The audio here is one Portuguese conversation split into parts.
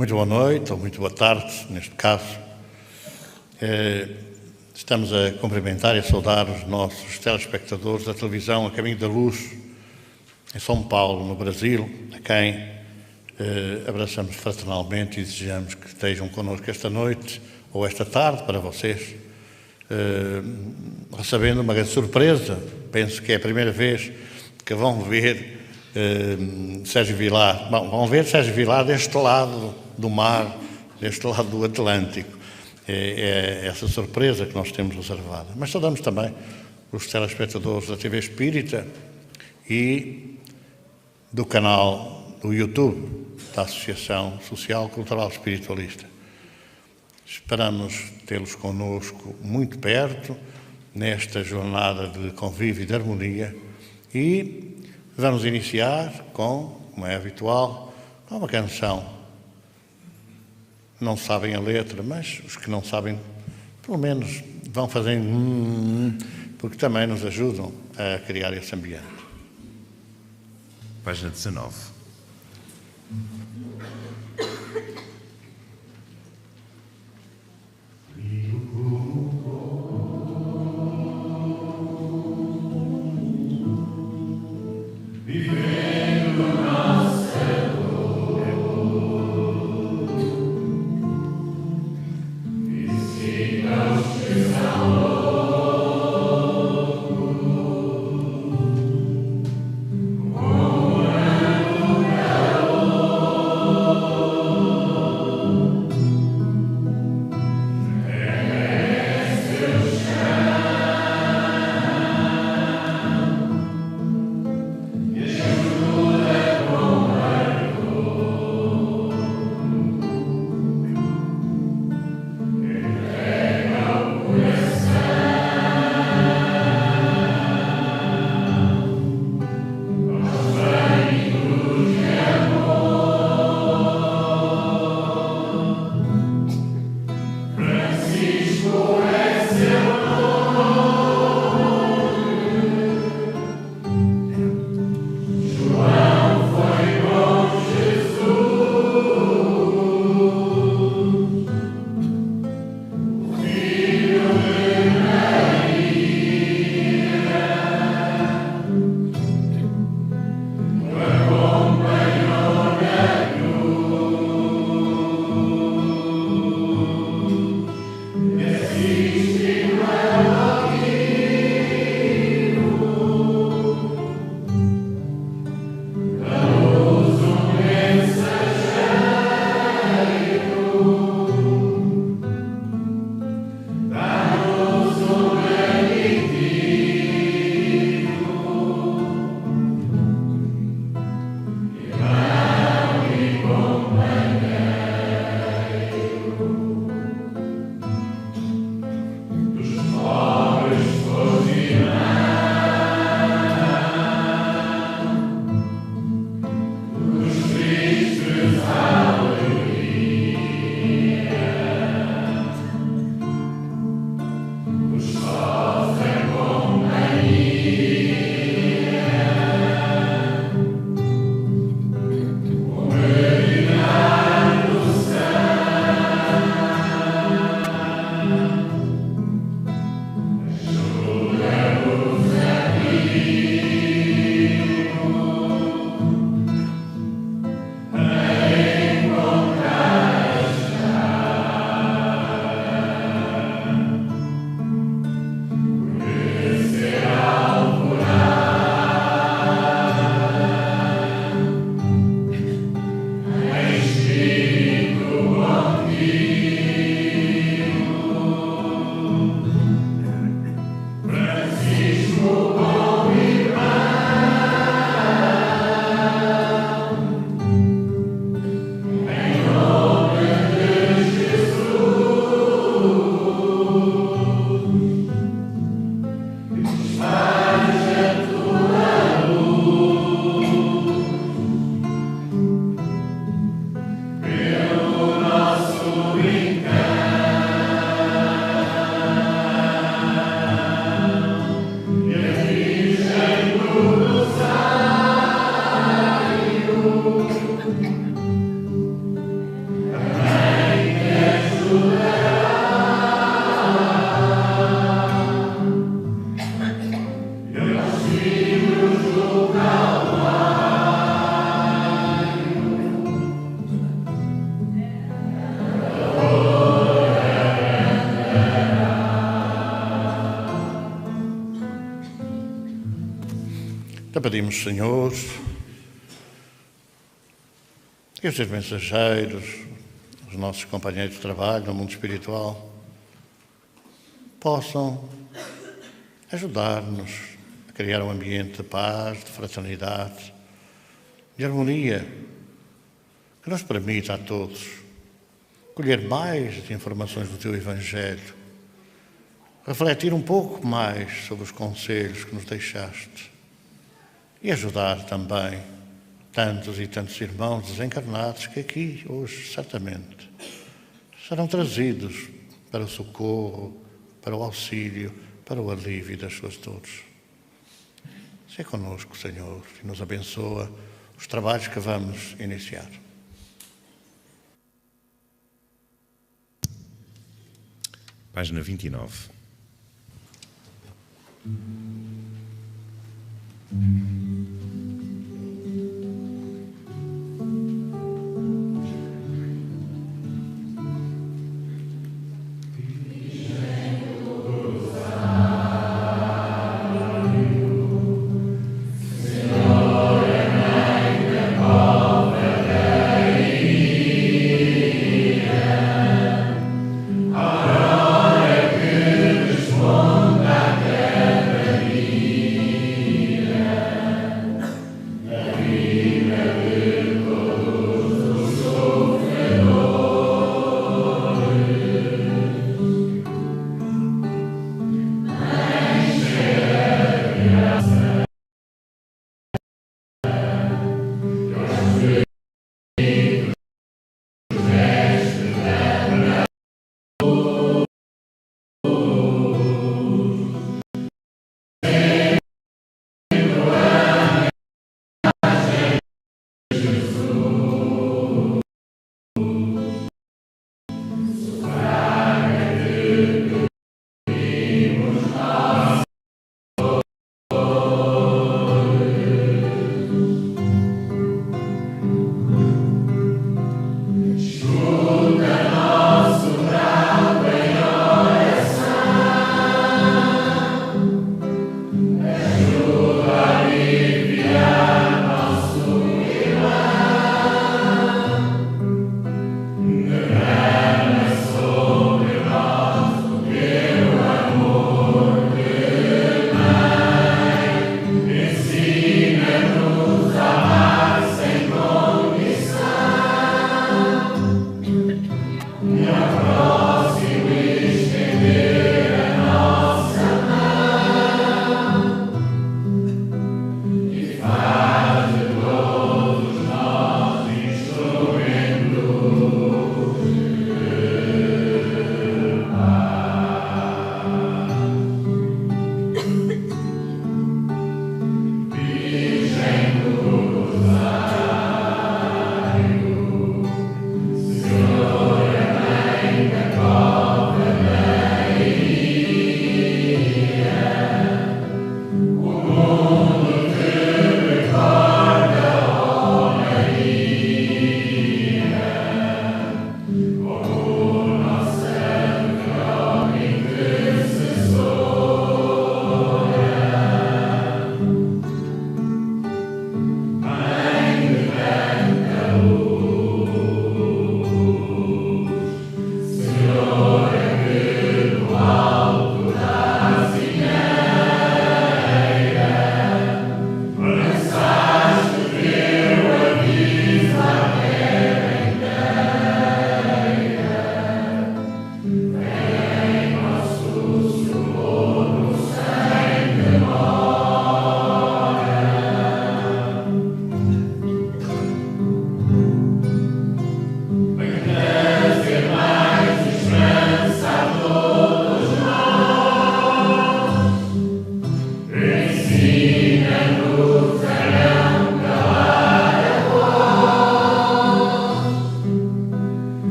Muito boa noite, ou muito boa tarde, neste caso. Estamos a cumprimentar e a saudar os nossos telespectadores da televisão A Caminho da Luz, em São Paulo, no Brasil, a quem abraçamos fraternalmente e desejamos que estejam connosco esta noite, ou esta tarde, para vocês, recebendo uma grande surpresa. Penso que é a primeira vez que vão ver Sérgio Vilar. Bom, vão ver Sérgio Vilar deste lado do mar, deste lado do Atlântico. É essa surpresa que nós temos reservada. Mas saudamos também os telespectadores da TV Espírita e do canal do YouTube da Associação Social Cultural Espiritualista. Esperamos tê-los connosco muito perto nesta jornada de convívio e de harmonia e vamos iniciar como é habitual, com uma canção. Não sabem a letra, mas os que não sabem, pelo menos vão fazendo porque também nos ajudam a criar esse ambiente. Página 19. Oh Te pedimos, Senhor, que os teus mensageiros, os nossos companheiros de trabalho no mundo espiritual, possam ajudar-nos a criar um ambiente de paz, de fraternidade, de harmonia, que nos permita a todos colher mais informações do teu Evangelho, refletir um pouco mais sobre os conselhos que nos deixaste e ajudar também tantos e tantos irmãos desencarnados que aqui hoje certamente serão trazidos para o socorro, para o auxílio, para o alívio das suas dores. Seja conosco, Senhor, e nos abençoa os trabalhos que vamos iniciar. Página 29.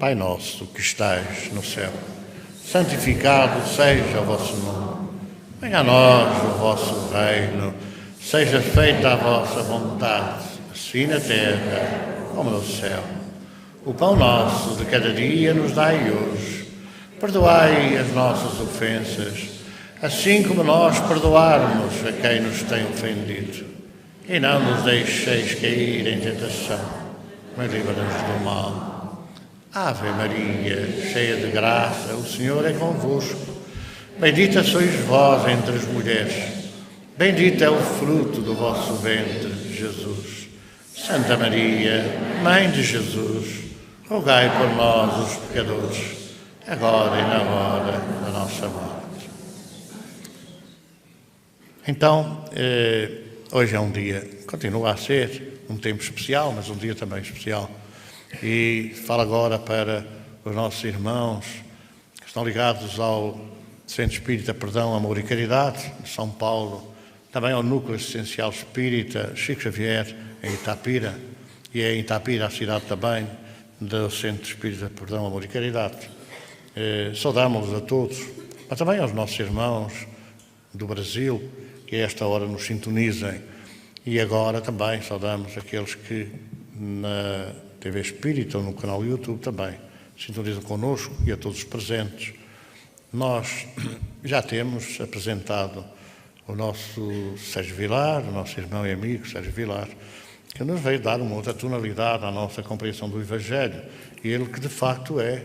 Pai nosso que estais no céu, santificado seja o vosso nome. Venha a nós o vosso reino, seja feita a vossa vontade, assim na terra como no céu. O pão nosso de cada dia nos dai hoje. Perdoai as nossas ofensas, assim como nós perdoarmos a quem nos tem ofendido. E não nos deixeis cair em tentação, mas livra-nos do mal. Ave Maria, cheia de graça, o Senhor é convosco. Bendita sois vós entre as mulheres. Bendito é o fruto do vosso ventre, Jesus. Santa Maria, Mãe de Jesus, rogai por nós, os pecadores, agora e na hora da nossa morte. Então, hoje é um dia, continua a ser um tempo especial, mas um dia também especial. E falo agora para os nossos irmãos que estão ligados ao Centro Espírita Perdão, Amor e Caridade, de São Paulo, também ao Núcleo Assistencial Espírita Chico Xavier, em Itapira, e é em Itapira a cidade também do Centro Espírita Perdão, Amor e Caridade. Saudamos-los a todos, mas também aos nossos irmãos do Brasil, que a esta hora nos sintonizem. E agora também saudamos aqueles que na TV Espírita ou no canal YouTube também sintonizam connosco e a todos os presentes. Nós já temos apresentado o nosso Sérgio Vilar, o nosso irmão e amigo Sérgio Vilar, que nos veio dar uma outra tonalidade à nossa compreensão do Evangelho. E ele que de facto é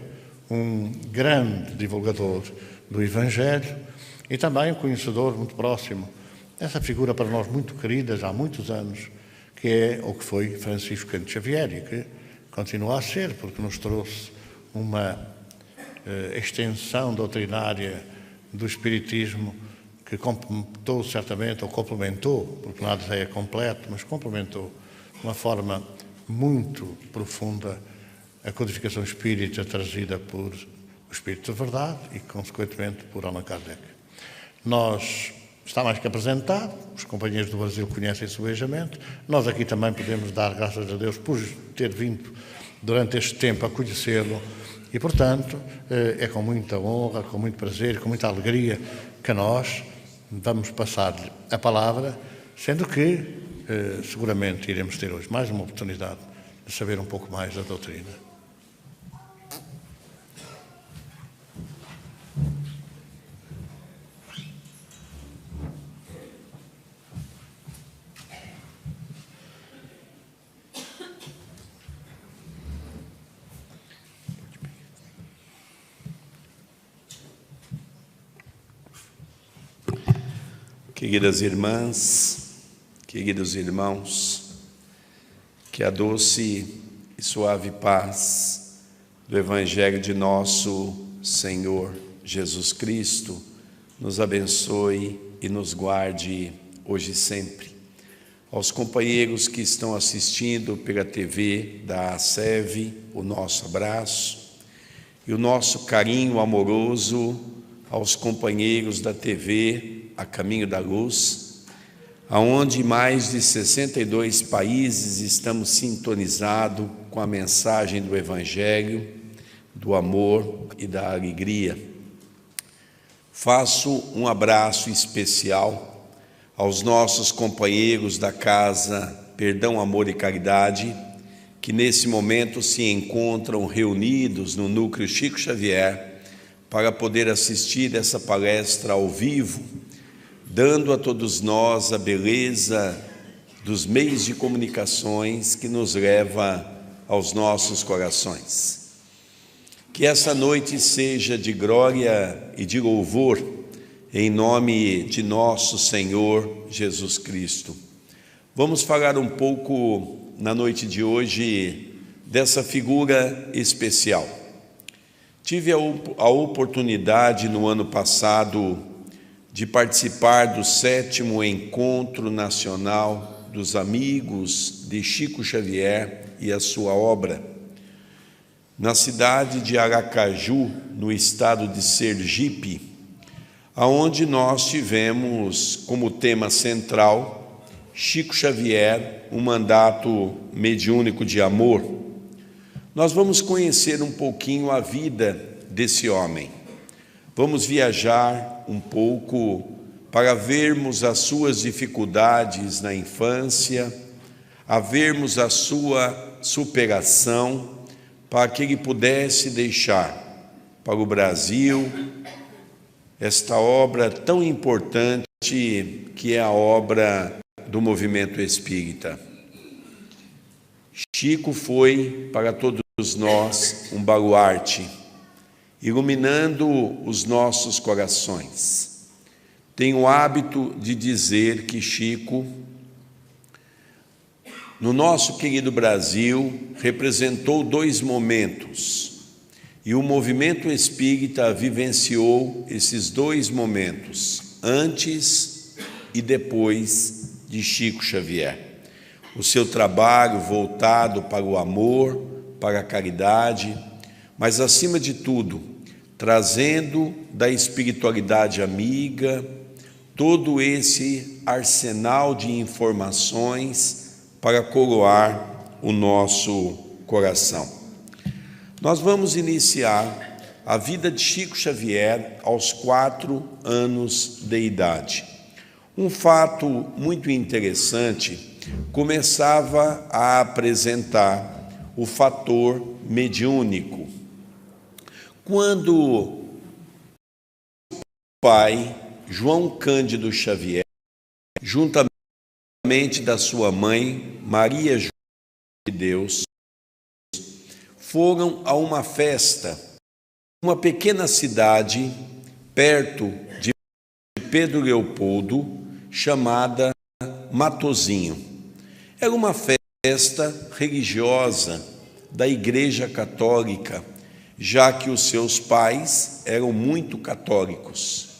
um grande divulgador do Evangelho e também um conhecedor muito próximo dessa figura para nós muito querida já há muitos anos, que é ou que foi Francisco Canto Xavier e que continua a ser, porque nos trouxe uma extensão doutrinária do Espiritismo que complementou certamente, ou complementou, porque nada já é completo, mas complementou de uma forma muito profunda a codificação espírita trazida por o Espírito da Verdade e, consequentemente, por Allan Kardec. Nós, está mais que apresentado, os companheiros do Brasil conhecem subejamente, nós aqui também podemos dar graças a Deus por ter vindo durante este tempo a conhecê-lo e, portanto, é com muita honra, com muito prazer, com muita alegria que nós vamos passar-lhe a palavra, sendo que seguramente iremos ter hoje mais uma oportunidade de saber um pouco mais da doutrina. Queridas irmãs, queridos irmãos, que a doce e suave paz do Evangelho de nosso Senhor Jesus Cristo nos abençoe e nos guarde hoje e sempre. Aos companheiros que estão assistindo pela TV da ASEV, o nosso abraço e o nosso carinho amoroso aos companheiros da TV A Caminho da Luz, aonde mais de 62 países estamos sintonizados com a mensagem do Evangelho, do amor e da alegria. Faço um abraço especial aos nossos companheiros da Casa Perdão, Amor e Caridade, que nesse momento se encontram reunidos no Núcleo Chico Xavier para poder assistir essa palestra ao vivo, dando a todos nós a beleza dos meios de comunicações que nos leva aos nossos corações. Que essa noite seja de glória e de louvor, em nome de nosso Senhor Jesus Cristo. Vamos falar um pouco, na noite de hoje, dessa figura especial. Tive a oportunidade, no ano passado, de participar do 7º Encontro Nacional dos Amigos de Chico Xavier e a sua obra, na cidade de Aracaju, no estado de Sergipe, aonde nós tivemos como tema central Chico Xavier, um mandato mediúnico de amor. nós vamos conhecer um pouquinho a vida desse homem. Vamos viajar um pouco para vermos as suas dificuldades na infância, a vermos a sua superação, para que ele pudesse deixar para o Brasil esta obra tão importante que é a obra do movimento espírita. Chico foi para todos nós um baluarte, iluminando os nossos corações. Tenho o hábito de dizer que Chico, no nosso querido Brasil, representou dois momentos, e o movimento espírita vivenciou esses dois momentos, antes e depois de Chico Xavier. O seu trabalho voltado para o amor, para a caridade, mas, acima de tudo, trazendo da espiritualidade amiga todo esse arsenal de informações para coroar o nosso coração. Nós vamos iniciar a vida de Chico Xavier aos 4 anos de idade. Um fato muito interessante começava a apresentar o fator mediúnico. Quando o pai, João Cândido Xavier, juntamente da sua mãe, Maria João de Deus, foram a uma festa, uma pequena cidade perto de Pedro Leopoldo, chamada Matozinho. Era uma festa religiosa da Igreja Católica, já que os seus pais eram muito católicos,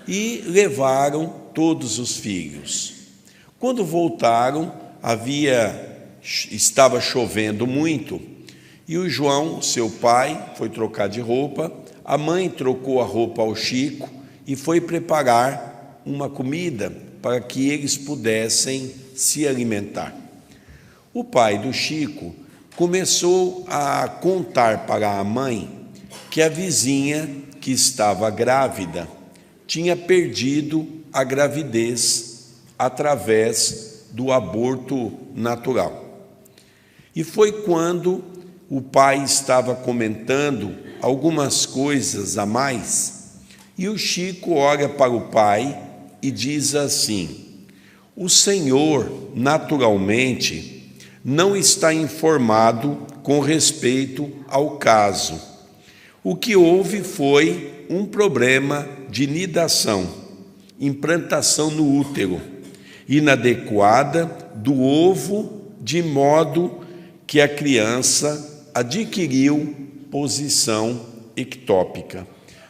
e levaram todos os filhos. Quando voltaram, estava chovendo muito, e o João, seu pai, foi trocar de roupa, a mãe trocou a roupa ao Chico e foi preparar uma comida para que eles pudessem se alimentar. O pai do Chico começou a contar para a mãe que a vizinha, que estava grávida, tinha perdido a gravidez através do aborto natural. E foi quando o pai estava comentando algumas coisas a mais, e o Chico olha para o pai e diz assim: o senhor, naturalmente, não está informado com respeito ao caso. O que houve foi um problema de nidação, implantação no útero, inadequada do ovo, de modo que a criança adquiriu posição ectópica.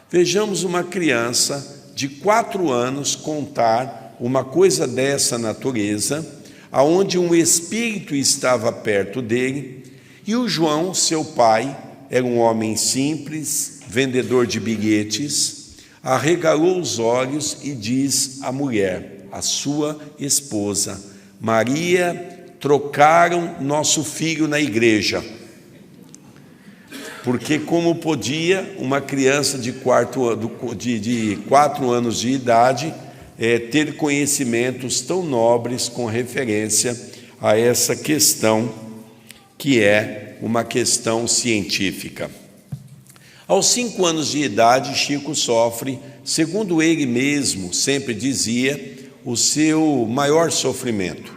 Vejamos uma criança de 4 anos contar uma coisa dessa natureza, aonde um espírito estava perto dele, e o João, seu pai, era um homem simples, vendedor de bilhetes, arregalou os olhos e diz à mulher, a sua esposa: Maria, trocaram nosso filho na igreja. Porque como podia uma criança de 4 anos de idade ter conhecimentos tão nobres com referência a essa questão, que é uma questão científica. Aos 5 anos de idade, Chico sofre, segundo ele mesmo sempre dizia, o seu maior sofrimento.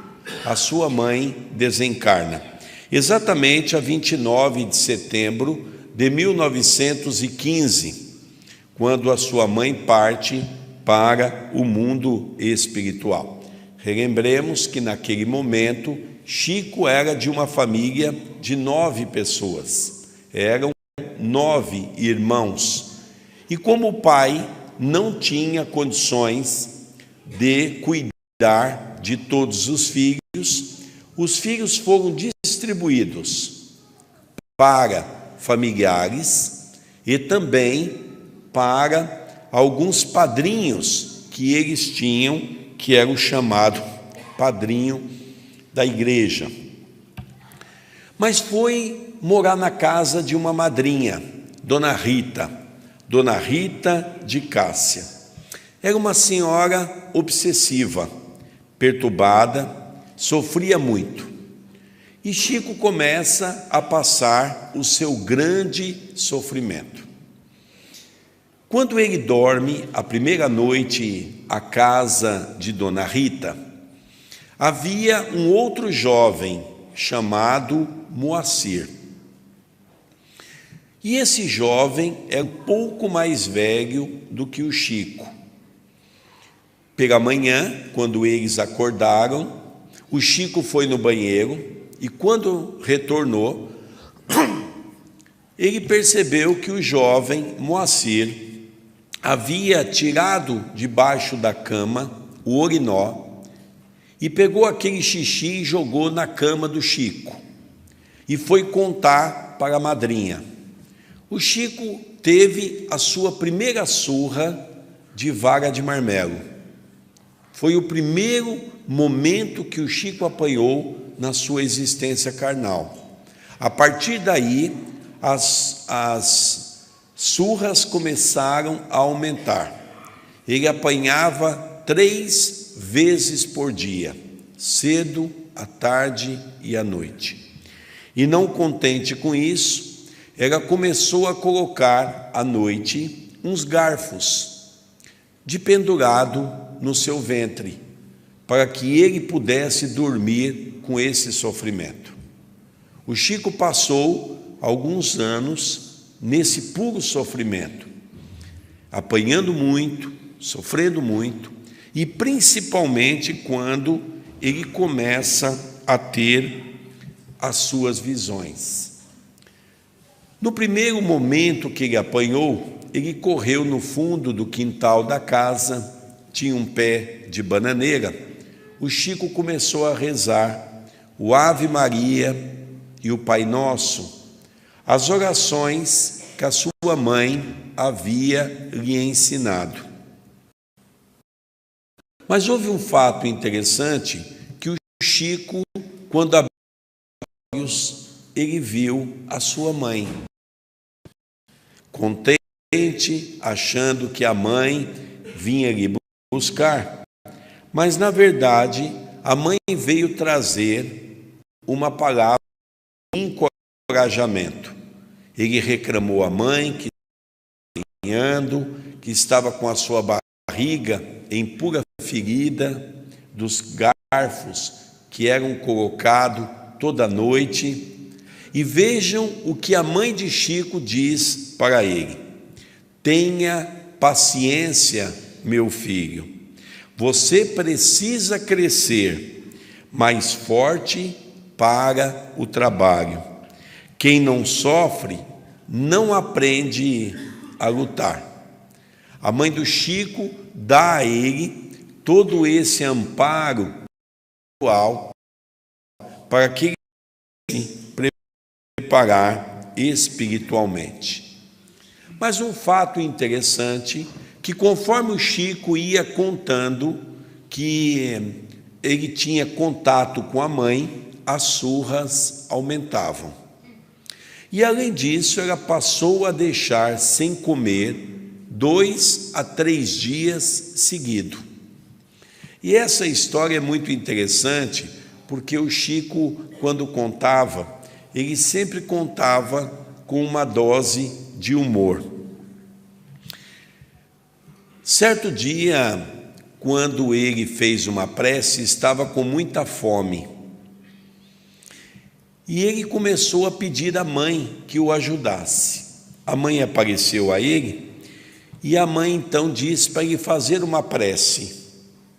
A sua mãe desencarna, exatamente a 29 de setembro de 1915, quando a sua mãe parte para o mundo espiritual. Relembremos que naquele momento Chico era de uma família de 9 pessoas, eram 9 irmãos, e como o pai não tinha condições de cuidar de todos os filhos foram distribuídos para familiares e também para alguns padrinhos que eles tinham, que era o chamado padrinho da igreja. Mas foi morar na casa de uma madrinha, Dona Rita de Cássia. Era uma senhora obsessiva, perturbada, sofria muito. E Chico começa a passar o seu grande sofrimento. Quando ele dorme a primeira noite à casa de Dona Rita, havia um outro jovem chamado Moacir. E esse jovem é um pouco mais velho do que o Chico. Pela manhã, quando eles acordaram, o Chico foi no banheiro e quando retornou, ele percebeu que o jovem Moacir havia tirado debaixo da cama o urinó e pegou aquele xixi e jogou na cama do Chico e foi contar para a madrinha. O Chico teve a sua primeira surra de vara de marmelo. Foi o primeiro momento que o Chico apanhou na sua existência carnal. A partir daí, as surras começaram a aumentar. Ele apanhava 3 vezes por dia, cedo, à tarde e à noite. E não contente com isso, ela começou a colocar à noite uns garfos de pendurado no seu ventre, para que ele pudesse dormir com esse sofrimento. O Chico passou alguns anos nesse puro sofrimento, apanhando muito, sofrendo muito, e principalmente quando ele começa a ter as suas visões. No primeiro momento que ele apanhou, ele correu no fundo do quintal da casa, tinha um pé de bananeira. O Chico começou a rezar o Ave Maria e o Pai Nosso, as orações que a sua mãe havia lhe ensinado. Mas houve um fato interessante, que o Chico, quando abriu os olhos, ele viu a sua mãe. Contente, achando que a mãe vinha lhe buscar, mas na verdade a mãe veio trazer uma palavra de encorajamento. Ele reclamou à mãe que estava com a sua barriga em pura ferida dos garfos que eram colocados toda noite. E vejam o que a mãe de Chico diz para ele: tenha paciência, meu filho, você precisa crescer mais forte para o trabalho. Quem não sofre não aprende a lutar. A mãe do Chico dá a ele todo esse amparo para que ele se preparar espiritualmente. Mas um fato interessante, que conforme o Chico ia contando que ele tinha contato com a mãe, as surras aumentavam. E além disso, ela passou a deixar sem comer 2 a 3 dias seguidos. E essa história é muito interessante, porque o Chico, quando contava, ele sempre contava com uma dose de humor. Certo dia, quando ele fez uma prece, estava com muita fome. E ele começou a pedir à mãe que o ajudasse. A mãe apareceu a ele e a mãe então disse para ele fazer uma prece.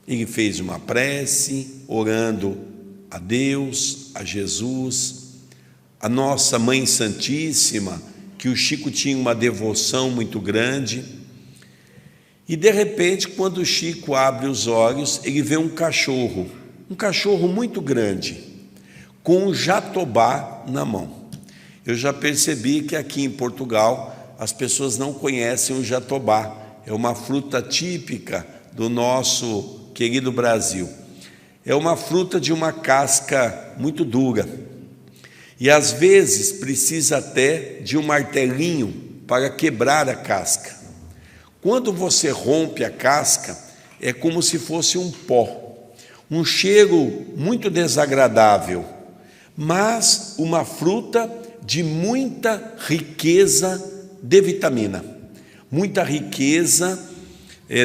Ele fez uma prece, orando a Deus, a Jesus, a nossa Mãe Santíssima, que o Chico tinha uma devoção muito grande. E de repente, quando o Chico abre os olhos, ele vê um cachorro muito grande, com um jatobá na mão. Eu já percebi que aqui em Portugal as pessoas não conhecem o jatobá. É uma fruta típica do nosso querido Brasil. É uma fruta de uma casca muito dura. E às vezes precisa até de um martelinho para quebrar a casca. Quando você rompe a casca, é como se fosse um pó, um cheiro muito desagradável, mas uma fruta de muita riqueza de vitamina, muita riqueza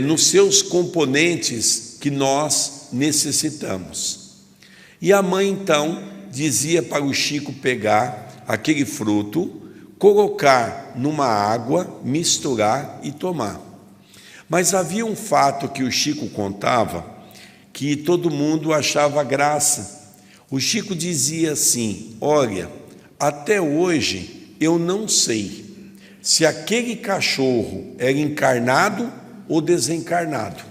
nos seus componentes que nós necessitamos. E a mãe então dizia para o Chico pegar aquele fruto, colocar numa água, misturar e tomar. Mas havia um fato que o Chico contava, que todo mundo achava graça. O Chico dizia assim: olha, até hoje eu não sei se aquele cachorro era encarnado ou desencarnado.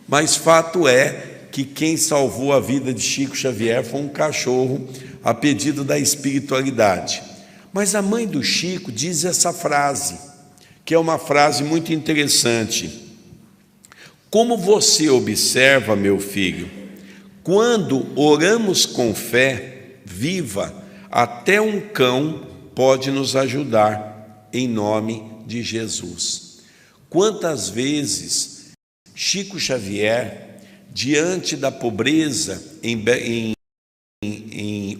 Mas fato é que quem salvou a vida de Chico Xavier foi um cachorro a pedido da espiritualidade. Mas a mãe do Chico diz essa frase, que é uma frase muito interessante. Como você observa, meu filho, quando oramos com fé viva, até um cão pode nos ajudar, em nome de Jesus. Quantas vezes Chico Xavier, diante da pobreza em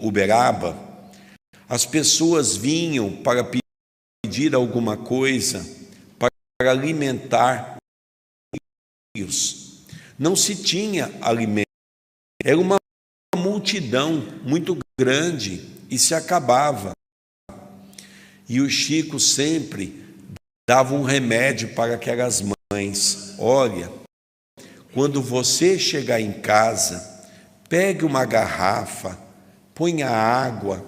Uberaba, as pessoas vinham para pedir alguma coisa, para alimentar os filhos. Não se tinha alimento, era uma multidão muito grande e se acabava. E o Chico sempre dava um remédio para aquelas mães. Olha, quando você chegar em casa, pegue uma garrafa, ponha água,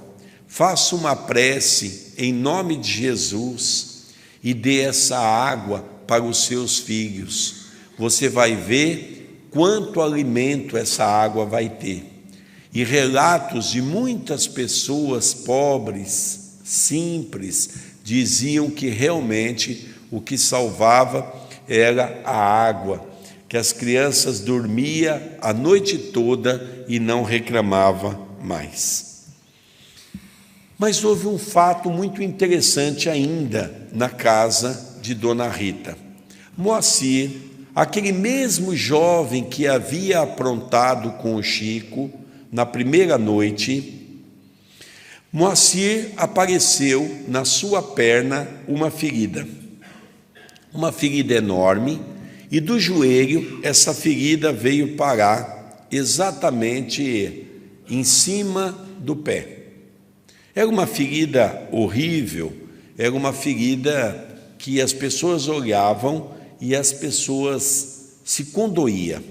faça uma prece em nome de Jesus e dê essa água para os seus filhos. Você vai ver quanto alimento essa água vai ter. E relatos de muitas pessoas pobres, simples, diziam que realmente o que salvava era a água, que as crianças dormiam a noite toda e não reclamavam mais. Mas houve um fato muito interessante ainda na casa de Dona Rita. Moacir, aquele mesmo jovem que havia aprontado com o Chico na primeira noite, Moacir apareceu na sua perna uma ferida enorme, e do joelho essa ferida veio parar exatamente em cima do pé. Era uma ferida horrível, era uma ferida que as pessoas olhavam e as pessoas se condoíam.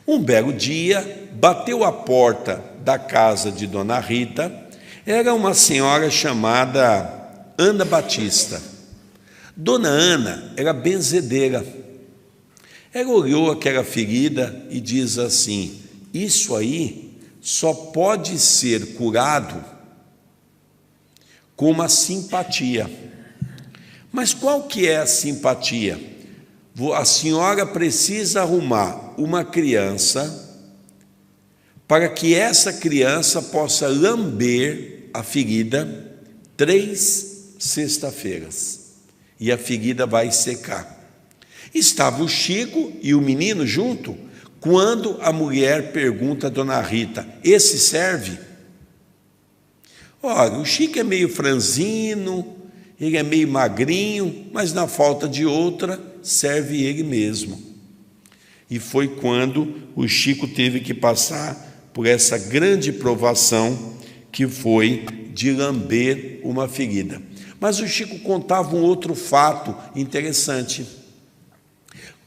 Um belo dia, bateu à porta da casa de Dona Rita. Era uma senhora chamada Ana Batista. Dona Ana era benzedeira. Ela olhou aquela ferida e diz assim: isso aí só pode ser curado com uma simpatia. Mas qual que é a simpatia? A senhora precisa arrumar uma criança para que essa criança possa lamber a ferida 3 sexta-feiras e a ferida vai secar. Estava o Chico e o menino junto, quando a mulher pergunta a Dona Rita: esse serve? Olha, o Chico é meio franzino, ele é meio magrinho, mas na falta de outra, serve ele mesmo. E foi quando o Chico teve que passar por essa grande provação que foi de lamber uma ferida. Mas o Chico contava um outro fato interessante.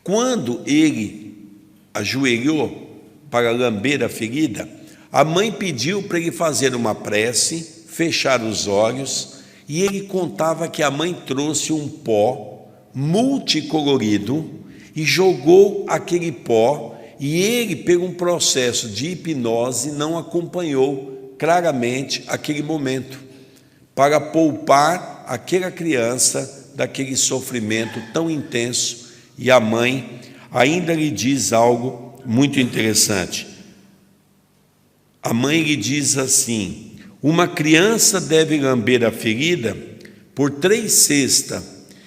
Quando ele ajoelhou para lamber a ferida, a mãe pediu para ele fazer uma prece, fechar os olhos, e ele contava que a mãe trouxe um pó multicolorido e jogou aquele pó, e ele, por um processo de hipnose, não acompanhou claramente aquele momento, para poupar aquela criança daquele sofrimento tão intenso. E a mãe ainda lhe diz algo muito interessante. A mãe lhe diz assim: Uma criança deve lamber a ferida por 3 cestas,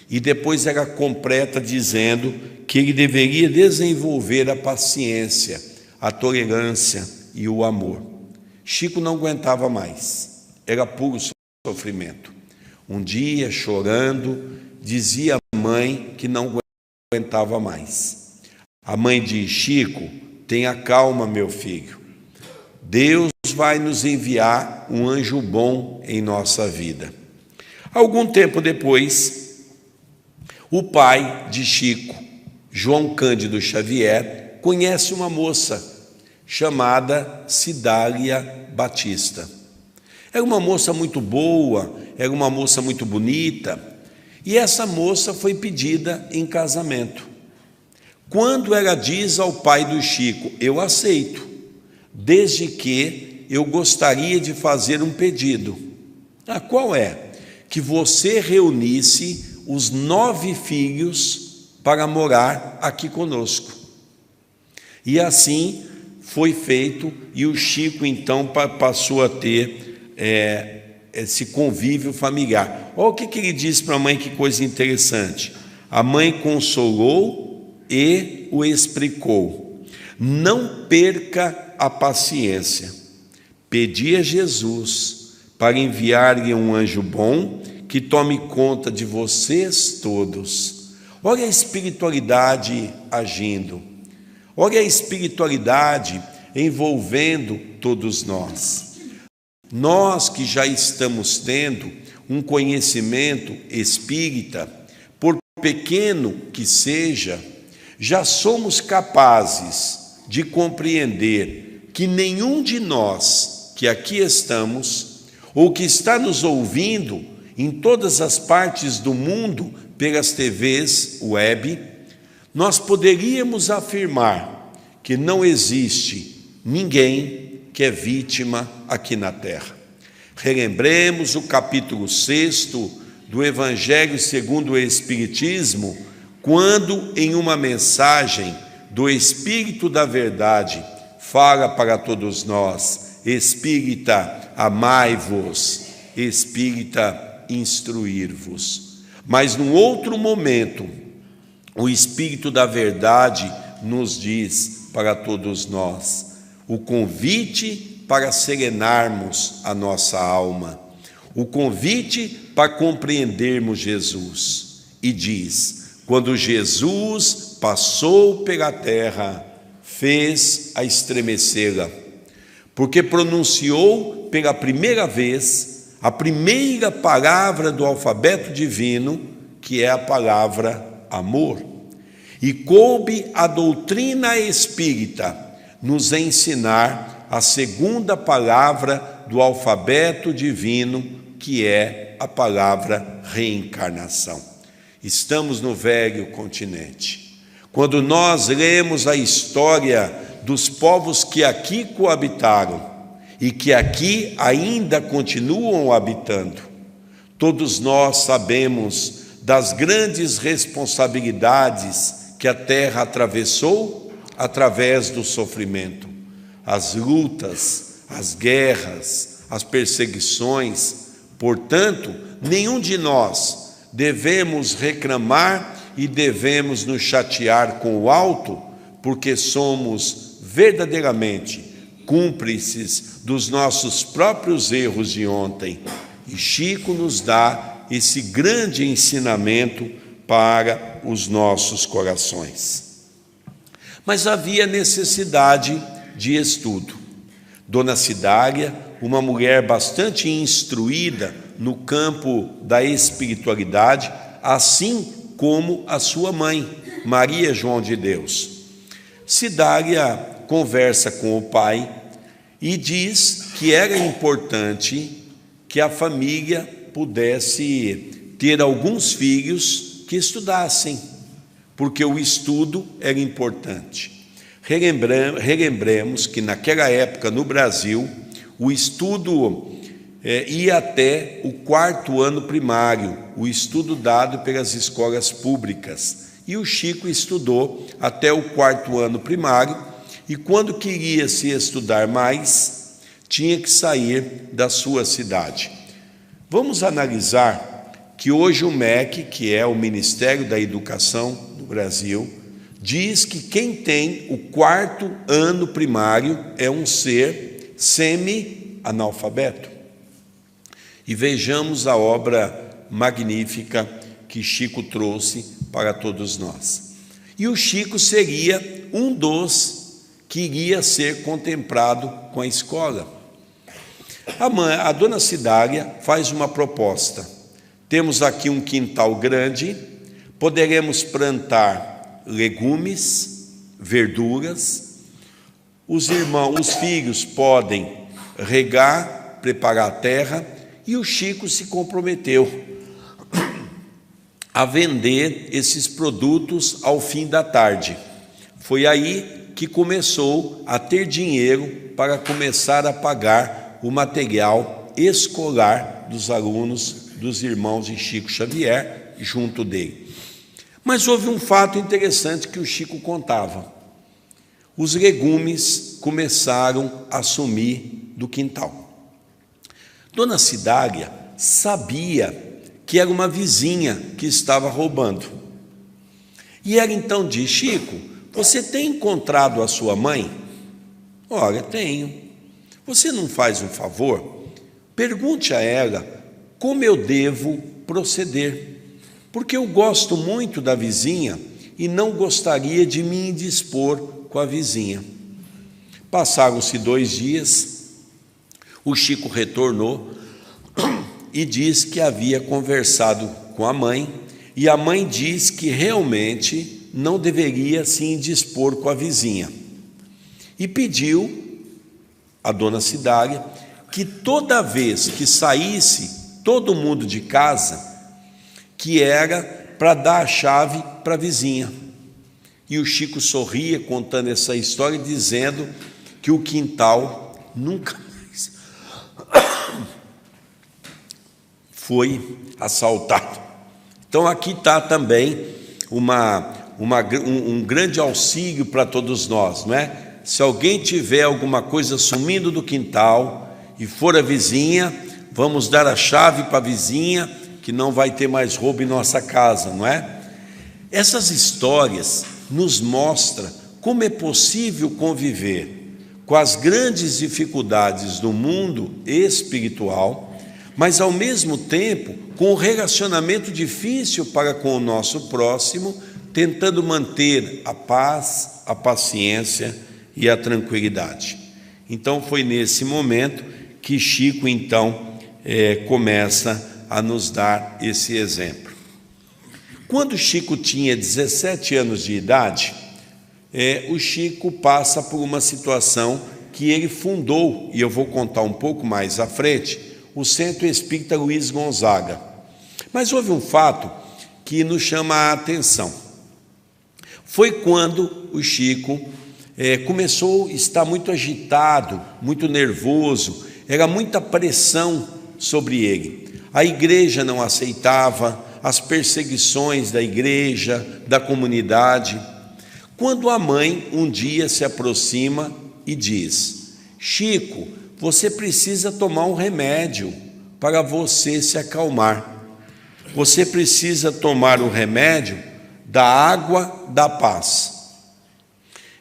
e depois ela completa dizendo que ele deveria desenvolver a paciência, a tolerância e o amor. Chico não aguentava mais, era puro sofrimento. Um dia, chorando, dizia à mãe que não aguentava mais. A mãe diz: Chico, tenha calma, meu filho. Deus vai nos enviar um anjo bom em nossa vida. Algum tempo depois, o pai de Chico, João Cândido Xavier, conhece uma moça chamada Cidália Batista. Era uma moça muito boa, era uma moça muito bonita, e essa moça foi pedida em casamento. Quando ela diz ao pai do Chico: eu aceito, desde que eu gostaria de fazer um pedido. Qual é? Que você reunisse os 9 filhos para morar aqui conosco. E assim foi feito, e o Chico então passou a ter esse convívio familiar. Olha o que ele disse para a mãe, que coisa interessante. A mãe consolou e o explicou: não perca a paciência, pedi a Jesus para enviar-lhe um anjo bom que tome conta de vocês todos. Olha a espiritualidade agindo, olha a espiritualidade envolvendo todos nós. Nós que já estamos tendo um conhecimento espírita, por pequeno que seja, já somos capazes de compreender que nenhum de nós que aqui estamos, ou que está nos ouvindo em todas as partes do mundo, pelas TVs web, nós poderíamos afirmar que não existe ninguém que é vítima aqui na Terra. Relembremos o capítulo 6 do Evangelho segundo o Espiritismo, quando em uma mensagem do Espírito da Verdade fala para todos nós: espírita, amai-vos, espírita, instruir-vos. Mas num outro momento, o Espírito da Verdade nos diz para todos nós o convite para serenarmos a nossa alma, o convite para compreendermos Jesus. E diz: quando Jesus passou pela terra, fez a estremecê-la, porque pronunciou pela primeira vez a primeira palavra do alfabeto divino, que é a palavra amor. E coube a doutrina espírita nos ensinar a segunda palavra do alfabeto divino, que é a palavra reencarnação. Estamos no velho continente. Quando nós lemos a história dos povos que aqui coabitaram e que aqui ainda continuam habitando, todos nós sabemos das grandes responsabilidades que a terra atravessou através do sofrimento, as lutas, as guerras, as perseguições. Portanto, nenhum de nós devemos reclamar e devemos nos chatear com o alto, porque somos verdadeiramente cúmplices dos nossos próprios erros de ontem. E Chico nos dá esse grande ensinamento para os nossos corações. Mas havia necessidade de estudo. Dona Cidália, uma mulher bastante instruída no campo da espiritualidade, assim como a sua mãe, Maria João de Deus. Cidália conversa com o pai e diz que era importante que a família pudesse ter alguns filhos que estudassem, porque o estudo era importante. Relembremos que naquela época no Brasil o estudo ia até o 4º ano primário, o estudo dado pelas escolas públicas. E o Chico estudou até o 4º ano primário, e quando queria se estudar mais, tinha que sair da sua cidade. Vamos analisar que hoje o MEC, que é o Ministério da Educação do Brasil, diz que quem tem o 4º ano primário é um ser semi-analfabeto. E vejamos a obra magnífica que Chico trouxe para todos nós. E o Chico seria um dos que iria ser contemplado com a escola. A dona Cidália faz uma proposta. Temos aqui um quintal grande, poderemos plantar legumes, verduras. Os filhos podem regar, preparar a terra, e o Chico se comprometeu a vender esses produtos ao fim da tarde. Foi aí que começou a ter dinheiro para começar a pagar o material escolar dos alunos, dos irmãos de Chico Xavier, junto dele. Mas houve um fato interessante que o Chico contava. Os legumes começaram a sumir do quintal. Dona Cidália sabia que era uma vizinha que estava roubando. E ela então diz: Chico, você tem encontrado a sua mãe? Ora, tenho. Você não faz um favor? Pergunte a ela como eu devo proceder, porque eu gosto muito da vizinha e não gostaria de me indispor com a vizinha. Passaram-se 2 dias, o Chico retornou e diz que havia conversado com a mãe, e a mãe diz que realmente não deveria se indispor com a vizinha. E pediu a dona Cidália que toda vez que saísse todo mundo de casa, que era para dar a chave para a vizinha. E o Chico sorria contando essa história, dizendo que o quintal nunca mais foi assaltado. Então aqui está também um grande auxílio para todos nós, não é? Se alguém tiver alguma coisa sumindo do quintal e for a vizinha, vamos dar a chave para a vizinha, que não vai ter mais roubo em nossa casa, não é? Essas histórias nos mostram como é possível conviver com as grandes dificuldades do mundo espiritual, mas ao mesmo tempo com um relacionamento difícil para com o nosso próximo, tentando manter a paz, a paciência e a tranquilidade. Então foi nesse momento que Chico então começa a nos dar esse exemplo. Quando Chico tinha 17 anos de idade, o Chico passa por uma situação que ele fundou, e eu vou contar um pouco mais à frente, o Centro Espírita Luiz Gonzaga. Mas houve um fato que nos chama a atenção. Foi quando o Chico começou a estar muito agitado, muito nervoso, era muita pressão sobre ele. A igreja não aceitava, as perseguições da igreja, da comunidade. Quando a mãe um dia se aproxima e diz: Chico, você precisa tomar um remédio para você se acalmar. Você precisa tomar o remédio da água da paz.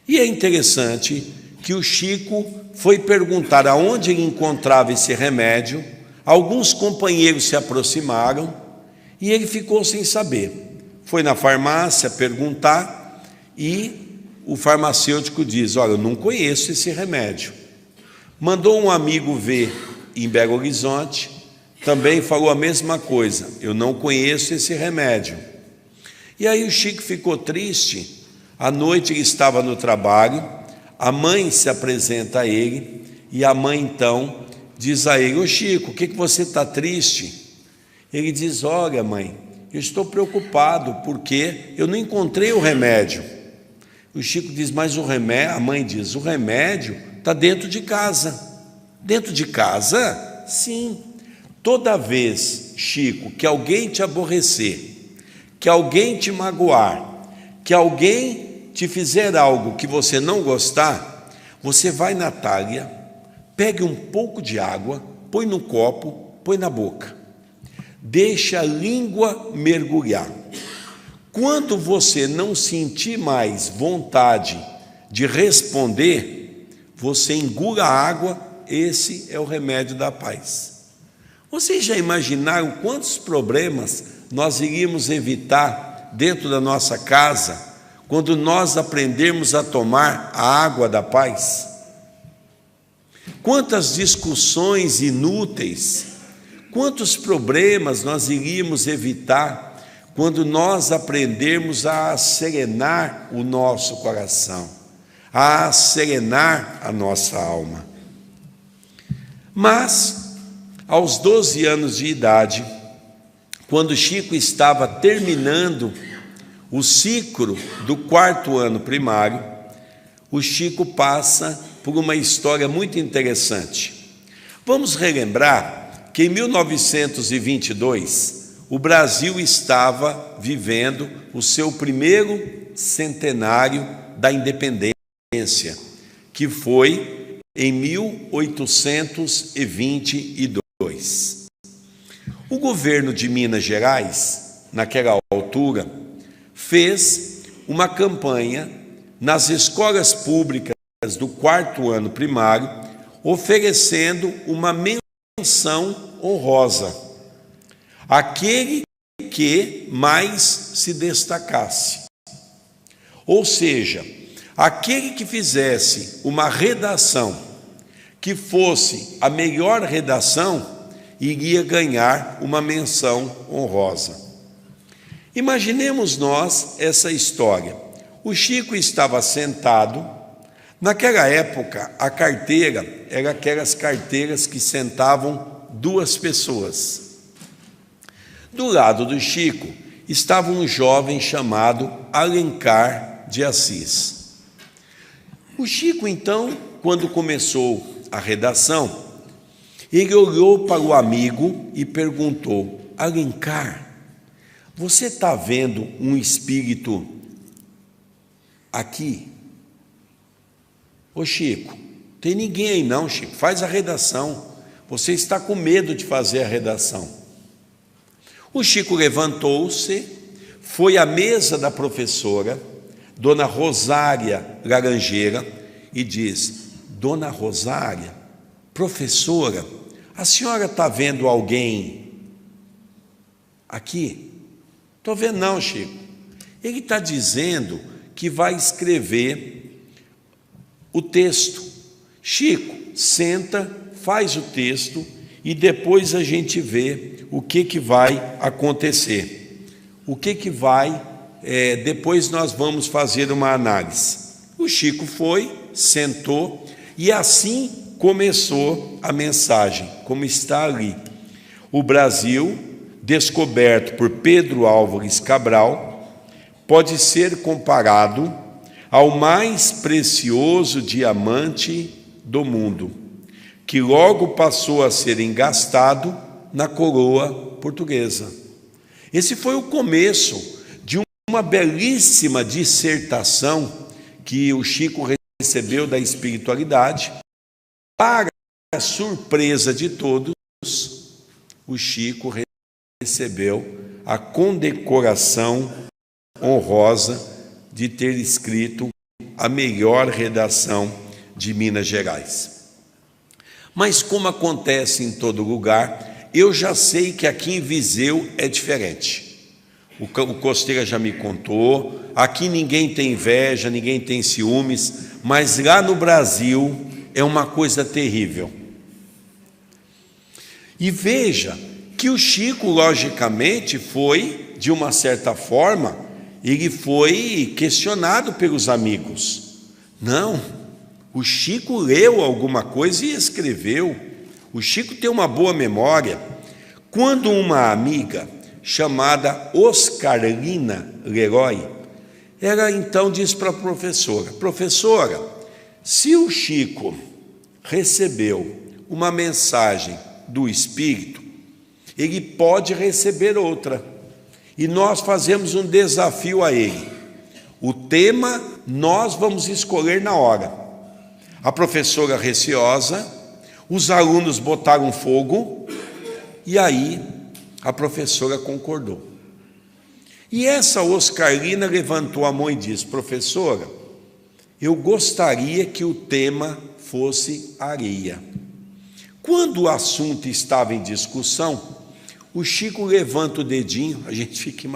E é interessante que o Chico foi perguntar aonde ele encontrava esse remédio. Alguns companheiros se aproximaram e ele ficou sem saber. Foi na farmácia perguntar e o farmacêutico diz: olha, eu não conheço esse remédio. Mandou um amigo ver em Belo Horizonte, também falou a mesma coisa: eu não conheço esse remédio. E aí o Chico ficou triste. À noite ele estava no trabalho, a mãe se apresenta a ele e a mãe então diz a ele: ô Chico, o que você está triste? Ele diz: olha mãe, eu estou preocupado porque eu não encontrei o remédio. O Chico diz: mas o remédio, a mãe diz: o remédio está dentro de casa. Dentro de casa? Sim. Toda vez, Chico, que alguém te aborrecer, que alguém te magoar, que alguém te fizer algo que você não gostar, você vai na talha, pegue um pouco de água, põe no copo, põe na boca. Deixa a língua mergulhar. Quando você não sentir mais vontade de responder, você engula a água, esse é o remédio da paz. Vocês já imaginaram quantos problemas nós iríamos evitar dentro da nossa casa quando nós aprendermos a tomar a água da paz? Quantas discussões inúteis, quantos problemas nós iríamos evitar quando nós aprendermos a serenar o nosso coração, a serenar a nossa alma. Mas, aos 12 anos de idade, quando Chico estava terminando o ciclo do 4º ano primário, o Chico passa por uma história muito interessante. Vamos relembrar que em 1922, o Brasil estava vivendo o seu primeiro centenário da independência, que foi em 1822. O governo de Minas Gerais, naquela altura, fez uma campanha nas escolas públicas do 4º ano primário, oferecendo uma menção honrosa àquele que mais se destacasse. Ou seja, aquele que fizesse uma redação que fosse a melhor redação, iria ganhar uma menção honrosa. Imaginemos nós essa história. O Chico estava sentado. Naquela época, a carteira era aquelas carteiras que sentavam 2 pessoas. Do lado do Chico estava um jovem chamado Alencar de Assis. O Chico, então, quando começou a redação, ele olhou para o amigo e perguntou: Alencar, você está vendo um espírito aqui? Ô Chico, tem ninguém aí não, Chico, faz a redação. Você está com medo de fazer a redação. O Chico levantou-se, foi à mesa da professora, Dona Rosária Laranjeira, e diz: Dona Rosária, professora, a senhora está vendo alguém aqui? Estou vendo não, Chico. Ele está dizendo que vai escrever o texto. Chico, senta, faz o texto e depois a gente vê o que vai acontecer. O que vai, depois nós vamos fazer uma análise. O Chico foi, sentou e assim começou a mensagem, como está ali. O Brasil, descoberto por Pedro Álvares Cabral, pode ser comparado ao mais precioso diamante do mundo, que logo passou a ser engastado na coroa portuguesa. Esse foi o começo de uma belíssima dissertação que o Chico recebeu da espiritualidade. Para a surpresa de todos, o Chico recebeu a condecoração honrosa de ter escrito a melhor redação de Minas Gerais. Mas como acontece em todo lugar, eu já sei que aqui em Viseu é diferente. O Costeira já me contou, aqui ninguém tem inveja, ninguém tem ciúmes, mas lá no Brasil é uma coisa terrível. E veja que o Chico, logicamente, foi, de uma certa forma, ele foi questionado pelos amigos. Não, o Chico leu alguma coisa e escreveu. O Chico tem uma boa memória. Quando uma amiga chamada Oscarlina Leroy, ela então disse para a professora: professora, se o Chico recebeu uma mensagem do Espírito, ele pode receber outra. E nós fazemos um desafio a ele. O tema nós vamos escolher na hora. A professora receosa Os alunos botaram fogo e aí a professora concordou. E essa Oscarlina levantou a mão e disse: professora, eu gostaria que o tema fosse areia. Quando o assunto estava em discussão, o Chico levanta o dedinho, a gente fica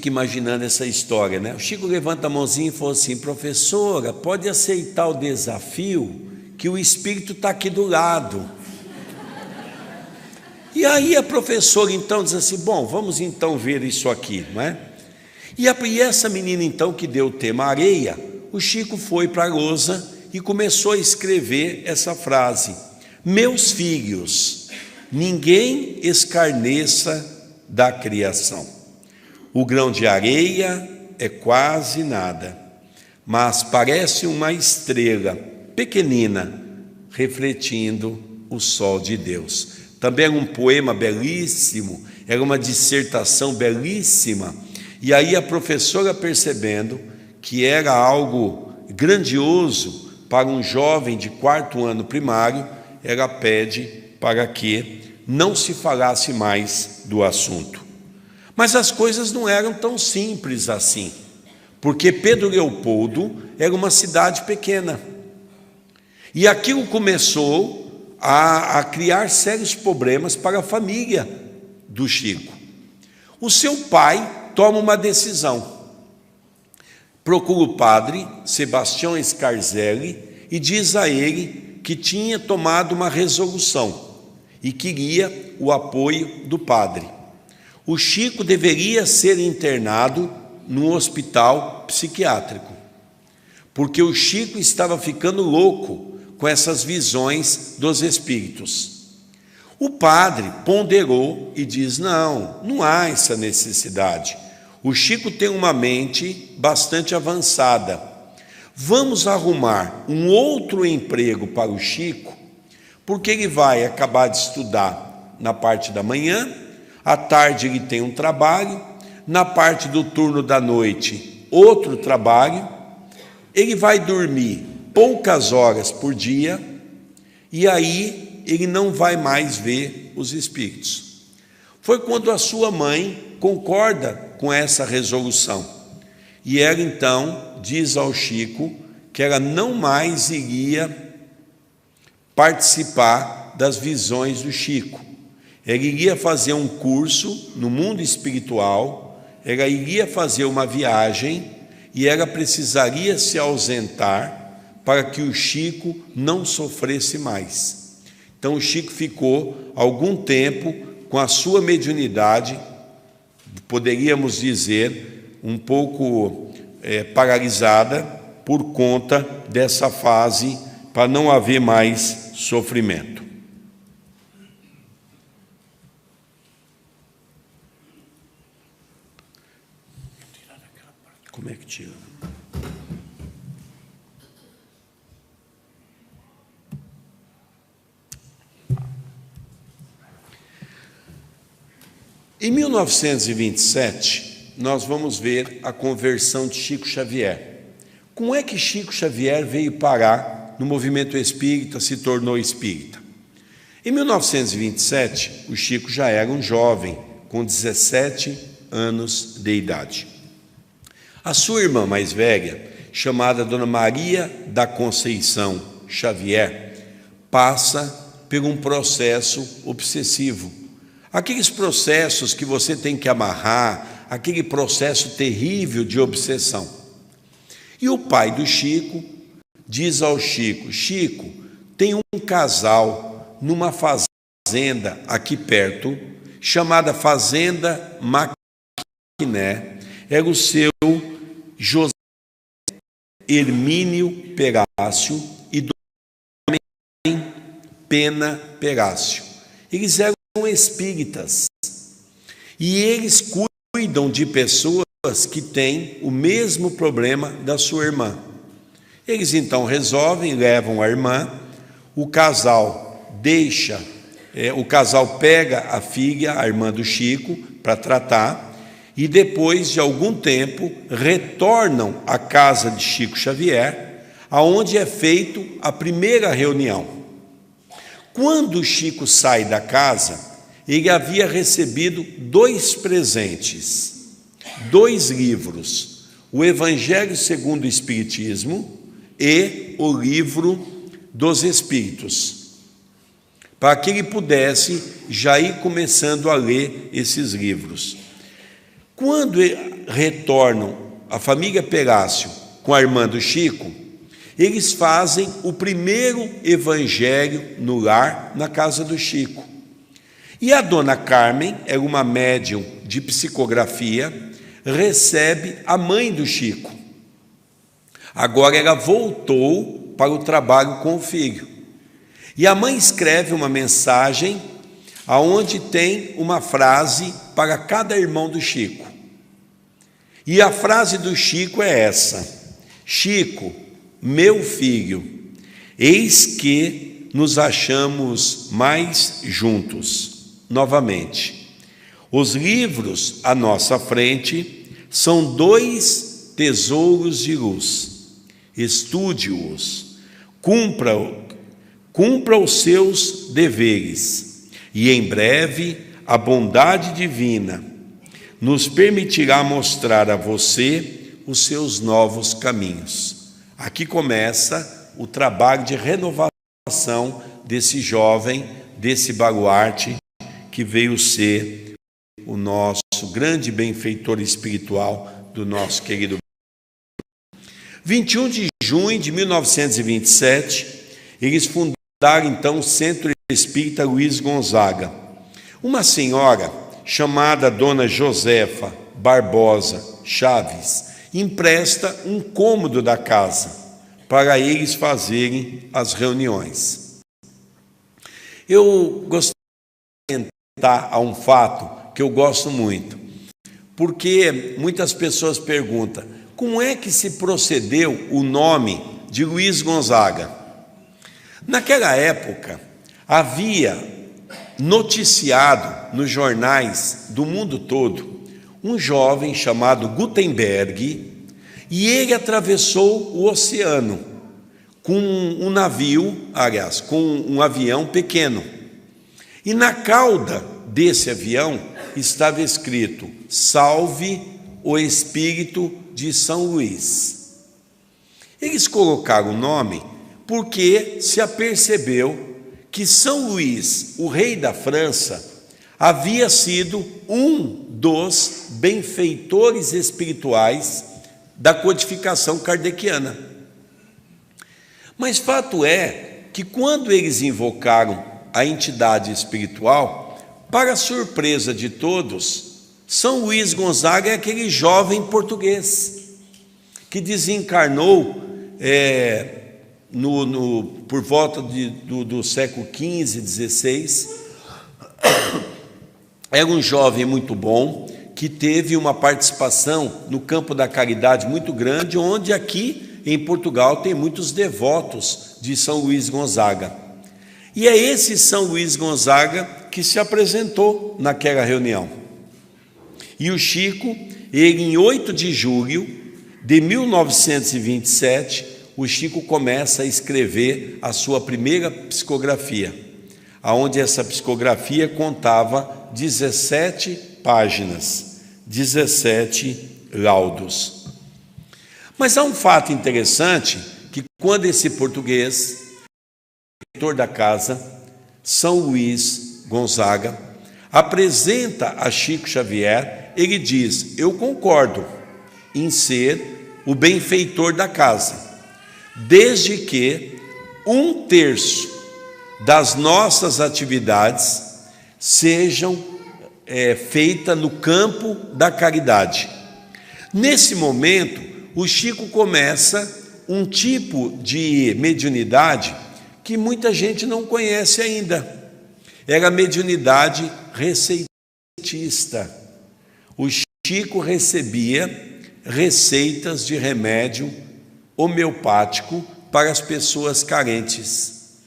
imaginando essa história, né? O Chico levanta a mãozinha e falou assim: professora, pode aceitar o desafio, que o Espírito está aqui do lado. E aí a professora então diz assim: bom, vamos então ver isso aqui, não é? E essa menina então que deu o tema areia, o Chico foi para a lousa e começou a escrever essa frase: meus filhos, ninguém escarneça da criação. O grão de areia é quase nada, mas parece uma estrela pequenina refletindo o sol de Deus. Também era um poema belíssimo, era uma dissertação belíssima. E aí a professora, percebendo que era algo grandioso para um jovem de 4º ano primário, ela pede para que não se falasse mais do assunto. Mas as coisas não eram tão simples assim, porque Pedro Leopoldo era uma cidade pequena. E aquilo começou a criar sérios problemas para a família do Chico. O seu pai toma uma decisão. Procura o padre Sebastião Scarzelli e diz a ele que tinha tomado uma resolução e queria o apoio do padre. O Chico deveria ser internado num hospital psiquiátrico, porque o Chico estava ficando louco com essas visões dos espíritos. O padre ponderou e diz: não há essa necessidade. O Chico tem uma mente bastante avançada. Vamos arrumar um outro emprego para o Chico, porque ele vai acabar de estudar na parte da manhã, à tarde ele tem um trabalho, na parte do turno da noite outro trabalho, ele vai dormir poucas horas por dia e aí ele não vai mais ver os espíritos. Foi quando a sua mãe concorda com essa resolução e ela então diz ao Chico que ela não mais iria participar das visões do Chico. Ela iria fazer um curso no mundo espiritual, ela iria fazer uma viagem e ela precisaria se ausentar para que o Chico não sofresse mais. Então o Chico ficou algum tempo com a sua mediunidade, poderíamos dizer, um pouco paralisada por conta dessa fase, para não haver mais sofrimento. Como é que tira? Em 1927, nós vamos ver a conversão de Chico Xavier. Como é que Chico Xavier veio parar no movimento espírita, se tornou espírita? Em 1927, o Chico já era um jovem, com 17 anos de idade. A sua irmã mais velha, chamada Dona Maria da Conceição Xavier, passa por um processo obsessivo. Aqueles processos que você tem que amarrar, aquele processo terrível de obsessão. E o pai do Chico diz ao Chico: Chico, tem um casal numa fazenda aqui perto, chamada Fazenda Maquiné. Era o seu José Hermínio Perácio e Dona Pena Perácio. Eles eram espíritas e eles cuidam de pessoas que têm o mesmo problema da sua irmã. Eles então resolvem, levam a irmã, o casal pega a filha, a irmã do Chico, para tratar, e depois de algum tempo retornam à casa de Chico Xavier, aonde é feito a primeira reunião. Quando o Chico sai da casa, ele havia recebido 2 presentes, 2 livros, o Evangelho segundo o Espiritismo e o Livro dos Espíritos, para que ele pudesse já ir começando a ler esses livros. Quando retornam a família Perácio com a irmã do Chico, eles fazem o primeiro evangelho no lar, na casa do Chico. E a dona Carmen, era uma médium de psicografia, recebe a mãe do Chico. Agora ela voltou para o trabalho com o filho. E a mãe escreve uma mensagem aonde tem uma frase para cada irmão do Chico. E a frase do Chico é essa: Chico, meu filho, eis que nos achamos mais juntos. Novamente, os livros à nossa frente são 2 tesouros de luz. Estude-os, cumpra os seus deveres, e em breve a bondade divina nos permitirá mostrar a você os seus novos caminhos. Aqui começa o trabalho de renovação desse jovem, desse baluarte, que veio ser o nosso grande benfeitor espiritual do nosso querido. 21 de junho de 1927, eles fundaram então o Centro Espírita Luiz Gonzaga. Uma senhora chamada Dona Josefa Barbosa Chaves empresta um cômodo da casa para eles fazerem as reuniões. Eu gostaria de comentar a um fato que eu gosto muito, porque muitas pessoas perguntam: como é que se procedeu o nome de Luiz Gonzaga? Naquela época, havia noticiado nos jornais do mundo todo um jovem chamado Gutenberg, e ele atravessou o oceano com um navio, aliás, com um avião pequeno. E na cauda desse avião estava escrito: Salve o Espírito de São Luís. Eles colocaram o nome porque se apercebeu que São Luís, o rei da França, havia sido um dos benfeitores espirituais da codificação kardeciana. Mas fato é que quando eles invocaram a entidade espiritual, para surpresa de todos, São Luís Gonzaga é aquele jovem português que desencarnou por volta do século XV, XVI. Era um jovem muito bom, que teve uma participação no campo da caridade muito grande, onde aqui em Portugal tem muitos devotos de São Luís Gonzaga. E é esse São Luís Gonzaga que se apresentou naquela reunião. E o Chico, ele em 8 de julho de 1927, o Chico começa a escrever a sua primeira psicografia, aonde essa psicografia contava 17 páginas, 17 laudos. Mas há um fato interessante, que quando esse português, diretor da casa, São Luís Gonzaga, apresenta a Chico Xavier, ele diz: eu concordo em ser o benfeitor da casa, desde que 1/3 das nossas atividades sejam feitas no campo da caridade. Nesse momento, o Chico começa um tipo de mediunidade que muita gente não conhece ainda. Era a mediunidade receitista. O Chico recebia receitas de remédio homeopático para as pessoas carentes.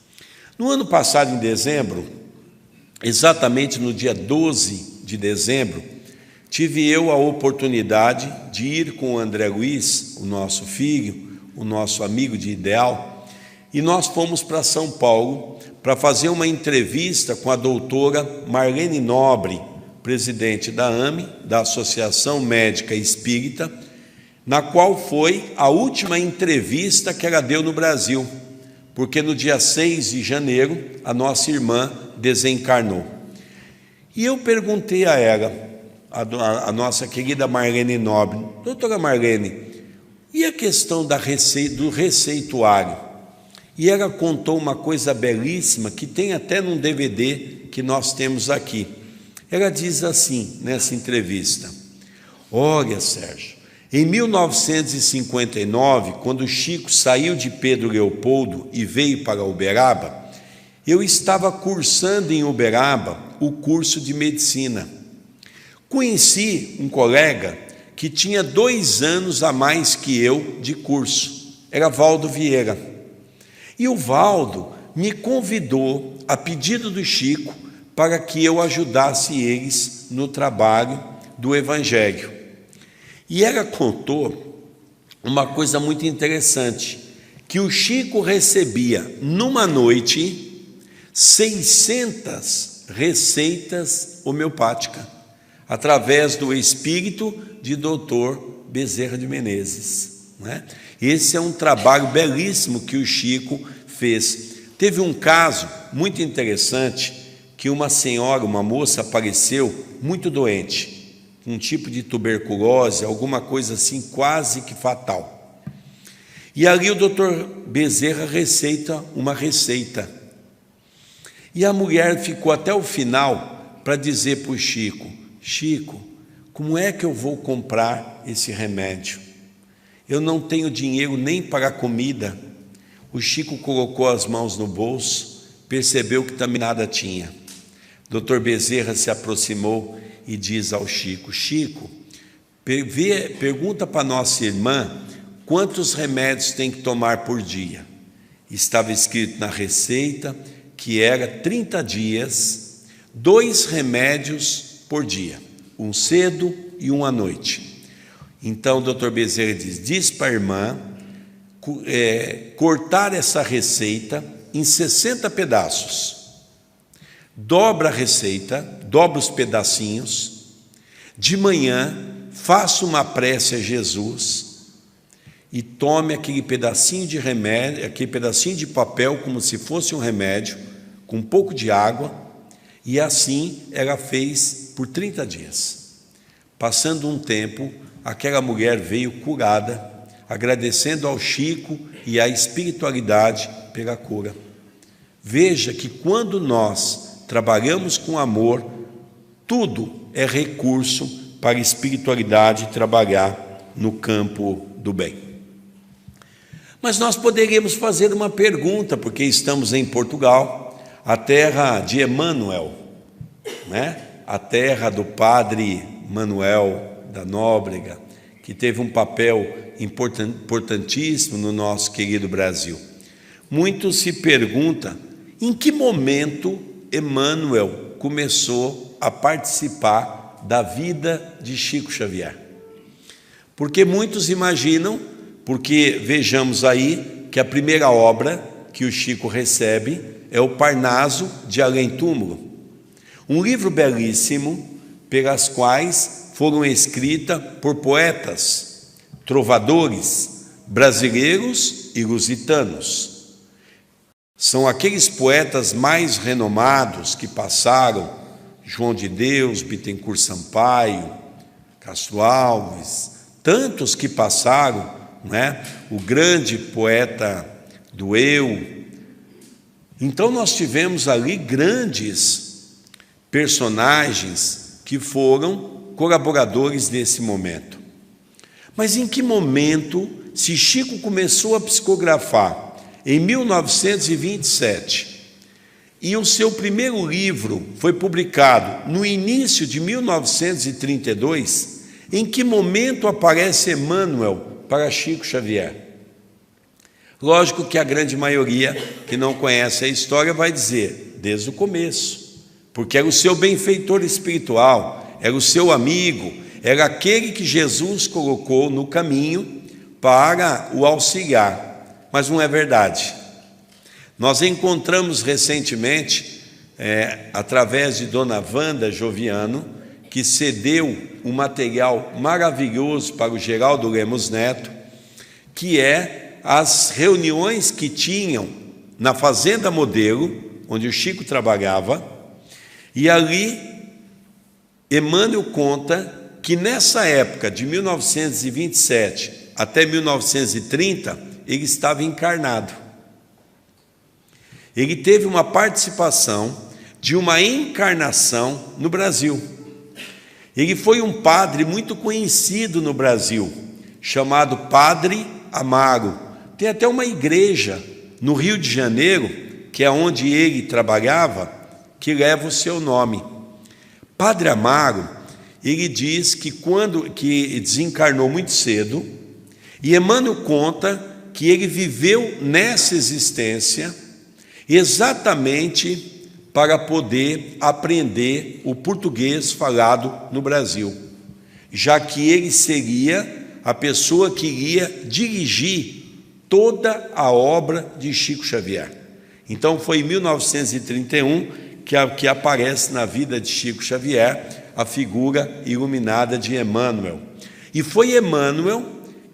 No ano passado, em dezembro, exatamente no dia 12 de dezembro, tive eu a oportunidade de ir com o André Luiz, o nosso filho, o nosso amigo de ideal, e nós fomos para São Paulo para fazer uma entrevista com a doutora Marlene Nobre, presidente da AME, da Associação Médica Espírita, na qual foi a última entrevista que ela deu no Brasil, porque no dia 6 de janeiro a nossa irmã desencarnou. E eu perguntei a ela, a nossa querida Marlene Nobre: doutora Marlene, e a questão do receituário? E ela contou uma coisa belíssima, que tem até num DVD que nós temos aqui. Ela diz assim, nessa entrevista: olha, Sérgio, em 1959, quando Chico saiu de Pedro Leopoldo e veio para Uberaba, eu estava cursando em Uberaba o curso de medicina. Conheci um colega que tinha 2 anos a mais que eu de curso, era Valdo Vieira. E o Valdo me convidou, a pedido do Chico, para que eu ajudasse eles no trabalho do Evangelho. E ela contou uma coisa muito interessante, que o Chico recebia, numa noite, 600 receitas homeopáticas, através do espírito de Dr. Bezerra de Menezes, né? Esse é um trabalho belíssimo que o Chico fez. Teve um caso muito interessante, que uma senhora, uma moça, apareceu muito doente, com um tipo de tuberculose, alguma coisa assim quase que fatal. E ali o Dr. Bezerra receita uma receita. E a mulher ficou até o final para dizer para o Chico: Chico, como é que eu vou comprar esse remédio? Eu não tenho dinheiro nem para a comida. O Chico colocou as mãos no bolso, percebeu que também nada tinha. Dr. Bezerra se aproximou e diz ao Chico: Chico, pergunta para nossa irmã quantos remédios tem que tomar por dia. Estava escrito na receita que era 30 dias, 2 remédios por dia, um cedo e um à noite. Então o doutor Bezerra diz para a irmã cortar essa receita em 60 pedaços. Dobra a receita, dobra os pedacinhos. De manhã, faça uma prece a Jesus e tome aquele pedacinho de remédio, aquele pedacinho de papel como se fosse um remédio, com um pouco de água, e assim ela fez por 30 dias. Passando um tempo, aquela mulher veio curada, agradecendo ao Chico e à espiritualidade pela cura. Veja que quando nós trabalhamos com amor, tudo é recurso para a espiritualidade trabalhar no campo do bem. Mas nós poderíamos fazer uma pergunta, porque estamos em Portugal, a terra de Emmanuel, né? A terra do padre Manuel da Nóbrega, que teve um papel importantíssimo no nosso querido Brasil. Muito se pergunta em que momento Emmanuel começou a participar da vida de Chico Xavier. Porque muitos imaginam, porque vejamos aí que a primeira obra que o Chico recebe é o Parnaso de Além Túmulo, um livro belíssimo pelas quais foram escritas por poetas, trovadores brasileiros e lusitanos. São aqueles poetas mais renomados que passaram: João de Deus, Bittencourt Sampaio, Castro Alves, tantos que passaram, né? O grande poeta do Eu. Então nós tivemos ali grandes personagens que foram colaboradores desse momento. Mas em que momento, se Chico começou a psicografar em 1927 e o seu primeiro livro foi publicado no início de 1932, em que momento aparece Emmanuel para Chico Xavier? Lógico que a grande maioria que não conhece a história vai dizer desde o começo, porque era o seu benfeitor espiritual, era o seu amigo, era aquele que Jesus colocou no caminho para o auxiliar, mas não é verdade. Nós encontramos recentemente, através de Dona Wanda Joviano, que cedeu um material maravilhoso para o Geraldo Lemos Neto, que é as reuniões que tinham na Fazenda Modelo, onde o Chico trabalhava, e ali Emmanuel conta que nessa época, de 1927 até 1930, ele estava encarnado. Ele teve uma participação de uma encarnação no Brasil. Ele foi um padre muito conhecido no Brasil, chamado Padre Amaro. Tem até uma igreja no Rio de Janeiro, que é onde ele trabalhava, que leva o seu nome. Padre Amaro, ele diz que que desencarnou muito cedo, e Emmanuel conta que ele viveu nessa existência exatamente para poder aprender o português falado no Brasil, já que ele seria a pessoa que iria dirigir toda a obra de Chico Xavier. Então foi em 1931 que aparece na vida de Chico Xavier a figura iluminada de Emmanuel. E foi Emmanuel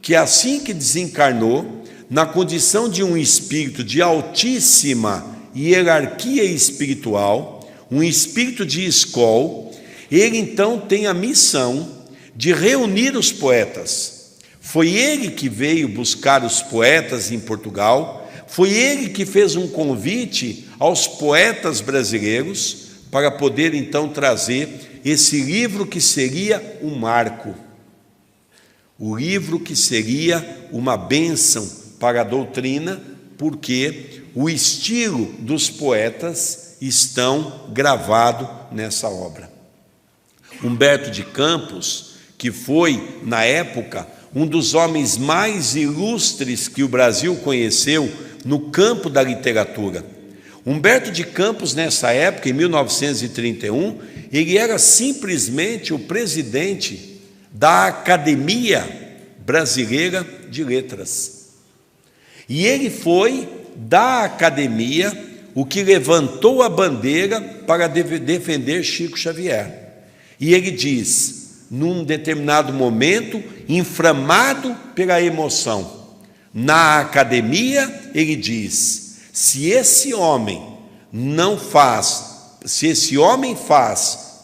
que, assim que desencarnou, na condição de um espírito de altíssima hierarquia espiritual, um espírito de escola, ele então tem a missão de reunir os poetas. Foi ele que veio buscar os poetas em Portugal, foi ele que fez um convite aos poetas brasileiros para poder então trazer esse livro que seria um marco, o livro que seria uma bênção para a doutrina, porque o estilo dos poetas estão gravado nessa obra. Humberto de Campos, que foi, na época, um dos homens mais ilustres que o Brasil conheceu no campo da literatura. Humberto de Campos, nessa época, em 1931, ele era simplesmente o presidente da Academia Brasileira de Letras. E ele foi da academia o que levantou a bandeira para defender Chico Xavier. E ele diz, num determinado momento, inflamado pela emoção, na academia, ele diz: se esse homem faz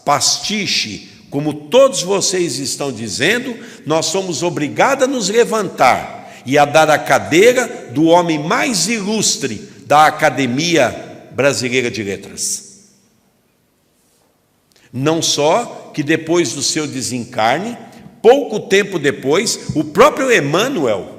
pastiche, como todos vocês estão dizendo, nós somos obrigados a nos levantar e a dar a cadeira do homem mais ilustre da Academia Brasileira de Letras. Não só que depois do seu desencarne, pouco tempo depois, o próprio Emmanuel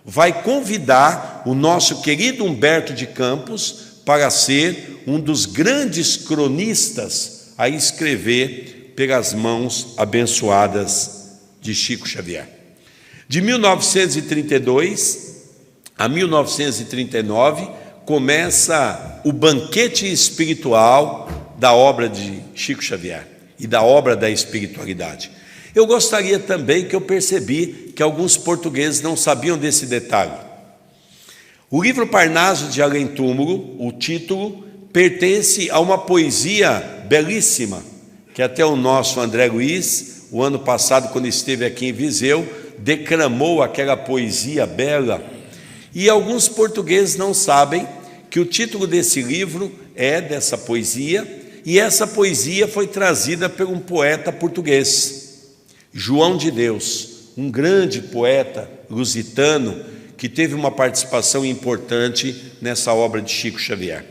vai convidar o nosso querido Humberto de Campos para ser um dos grandes cronistas a escrever pelas mãos abençoadas de Chico Xavier. De 1932 a 1939, começa o banquete espiritual da obra de Chico Xavier e da obra da espiritualidade. Eu gostaria também que eu percebi que alguns portugueses não sabiam desse detalhe. O livro Parnaso de Além Túmulo, o título, pertence a uma poesia belíssima, que até o nosso André Luiz, o ano passado, quando esteve aqui em Viseu, declamou aquela poesia bela. E alguns portugueses não sabem que o título desse livro é dessa poesia, e essa poesia foi trazida por um poeta português, João de Deus, um grande poeta lusitano que teve uma participação importante nessa obra de Chico Xavier.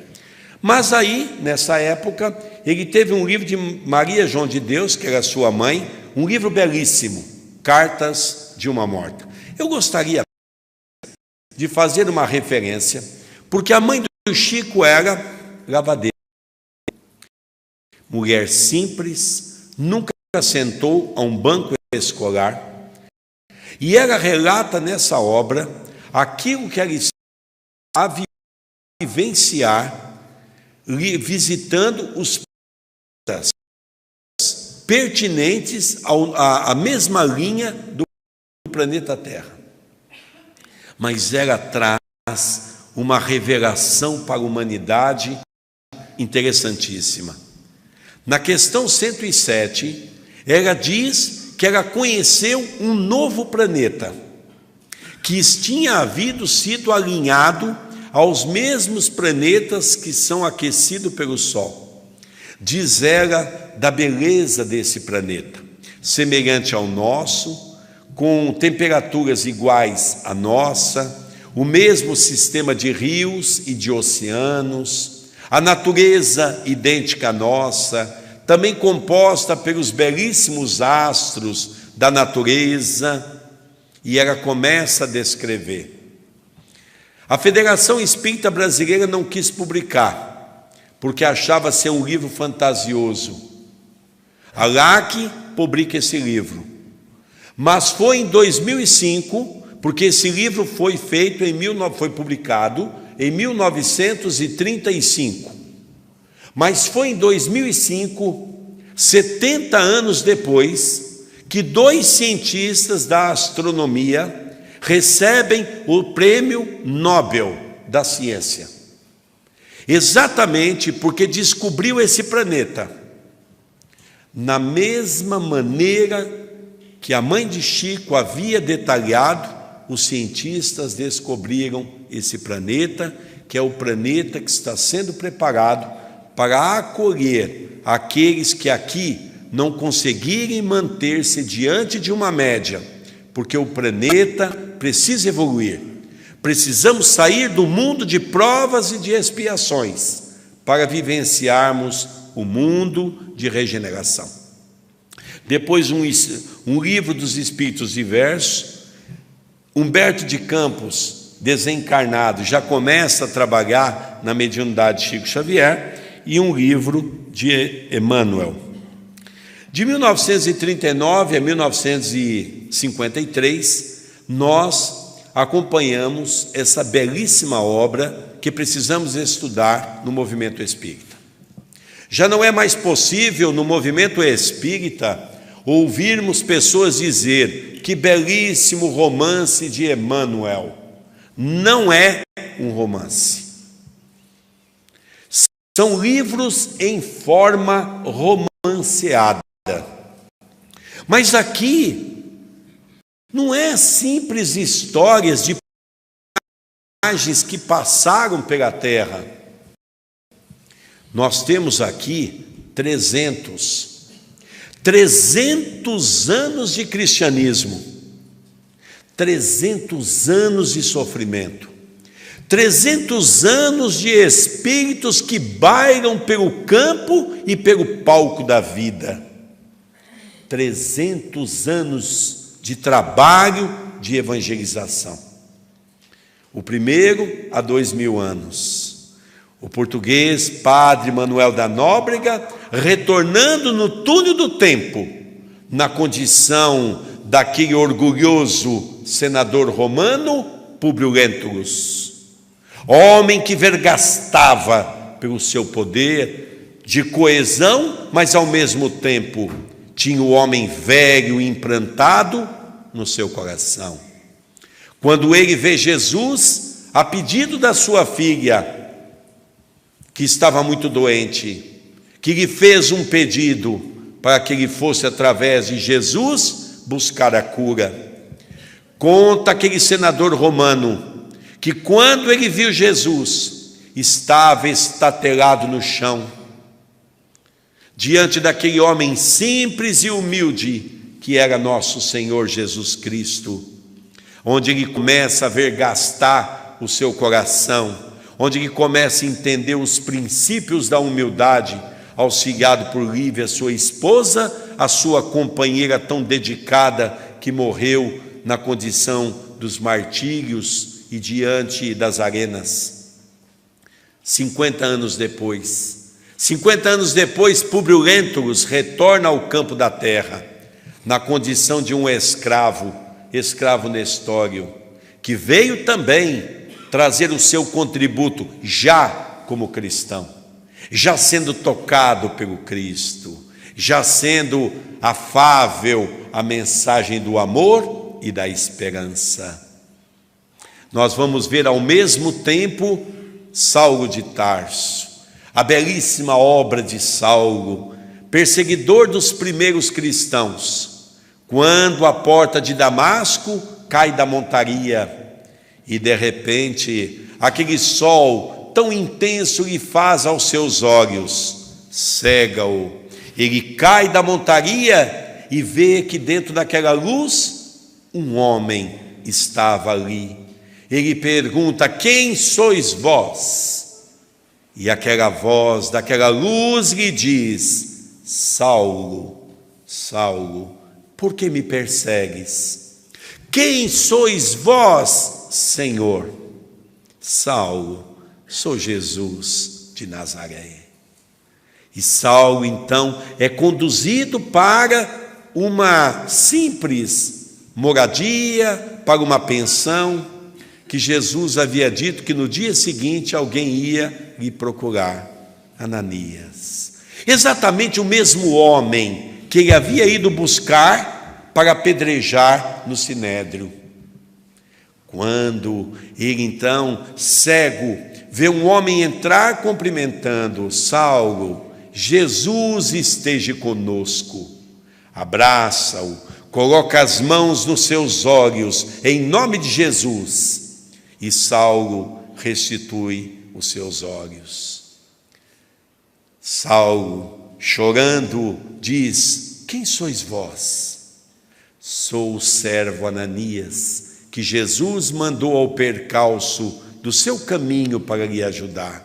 Mas aí, nessa época, ele teve um livro de Maria João de Deus, que era sua mãe, um livro belíssimo, Cartas de uma Morta. Eu gostaria de fazer uma referência, porque a mãe do Chico era lavadeira, mulher simples, nunca sentou a um banco escolar, e ela relata nessa obra aquilo que ela estava a vivenciar, visitando os planetas pertinentes à mesma linha do planeta Terra. mas ela traz uma revelação para a humanidade interessantíssima. Na questão 107, ela diz que ela conheceu um novo planeta, que tinha sido alinhado aos mesmos planetas que são aquecidos pelo Sol. Diz ela da beleza desse planeta, semelhante ao nosso, com temperaturas iguais à nossa, o mesmo sistema de rios e de oceanos, a natureza idêntica à nossa, também composta pelos belíssimos astros da natureza, e ela começa a descrever. A Federação Espírita Brasileira não quis publicar, porque achava ser um livro fantasioso. A LAC publica esse livro, mas foi em 2005, porque esse livro foi publicado em 1935, mas foi em 2005, 70 anos depois, que 2 cientistas da astronomia recebem o Prêmio Nobel da Ciência, exatamente porque descobriu esse planeta na mesma maneira que a mãe de Chico havia detalhado. Os cientistas descobriram esse planeta, que é o planeta que está sendo preparado para acolher aqueles que aqui não conseguirem manter-se diante de uma média, porque o planeta precisa evoluir. Precisamos sair do mundo de provas e de expiações para vivenciarmos o mundo de regeneração. Depois, um livro dos Espíritos Diversos, Humberto de Campos, desencarnado, já começa a trabalhar na mediunidade de Chico Xavier, e um livro de Emmanuel. De 1939 a 1953, nós acompanhamos essa belíssima obra que precisamos estudar no movimento espírita. Já não é mais possível no movimento espírita ouvirmos pessoas dizer: que belíssimo romance de Emmanuel. Não é um romance. São livros em forma romanceada. Mas aqui não é simples histórias de personagens que passaram pela terra. Nós temos aqui 300 anos de cristianismo, 300 anos de sofrimento, 300 anos de espíritos que bailam pelo campo e pelo palco da vida, 300 anos de trabalho de evangelização. O primeiro há 2000 anos. O português Padre Manuel da Nóbrega, retornando no túnel do tempo, na condição daquele orgulhoso senador romano, Públio Lentulus, homem que vergastava pelo seu poder de coesão, mas ao mesmo tempo tinha o homem velho implantado no seu coração. Quando ele vê Jesus, a pedido da sua filha, que estava muito doente, que lhe fez um pedido para que ele fosse, através de Jesus, buscar a cura. Conta aquele senador romano que, quando ele viu Jesus, estava estatelado no chão, diante daquele homem simples e humilde que era nosso Senhor Jesus Cristo, onde ele começa a vergastar o seu coração, onde ele começa a entender os princípios da humildade, auxiliado por Lívia, sua esposa, a sua companheira tão dedicada, que morreu na condição dos martírios e diante das arenas. 50 anos depois, Públio Lentulus retorna ao campo da terra, na condição de um escravo Nestório, que veio também trazer o seu contributo, já como cristão, já sendo tocado pelo Cristo, já sendo afável a mensagem do amor e da esperança. nós vamos ver ao mesmo tempo Saulo de Tarso, a belíssima obra de Saulo, perseguidor dos primeiros cristãos, quando a porta de Damasco cai da montaria e de repente aquele sol tão intenso lhe faz aos seus olhos, cega-o. Ele cai da montaria e vê que dentro daquela luz um homem estava ali. Ele pergunta: quem sois vós? E aquela voz daquela luz lhe diz: Saulo, Saulo, por que me persegues? Quem sois vós, Senhor? Saulo, sou Jesus de Nazaré. E Saulo então é conduzido para uma simples moradia, para uma pensão, que Jesus havia dito que no dia seguinte alguém ia lhe procurar, Ananias. Exatamente o mesmo homem que ele havia ido buscar para apedrejar no Sinédrio. Quando ele então, cego, vê um homem entrar cumprimentando: Saulo, Jesus esteja conosco. Abraça-o, coloca as mãos nos seus olhos, em nome de Jesus, e Saulo restitui os seus olhos. Saulo, chorando, diz: quem sois vós? Sou o servo Ananias, que Jesus mandou ao percalço do seu caminho para lhe ajudar.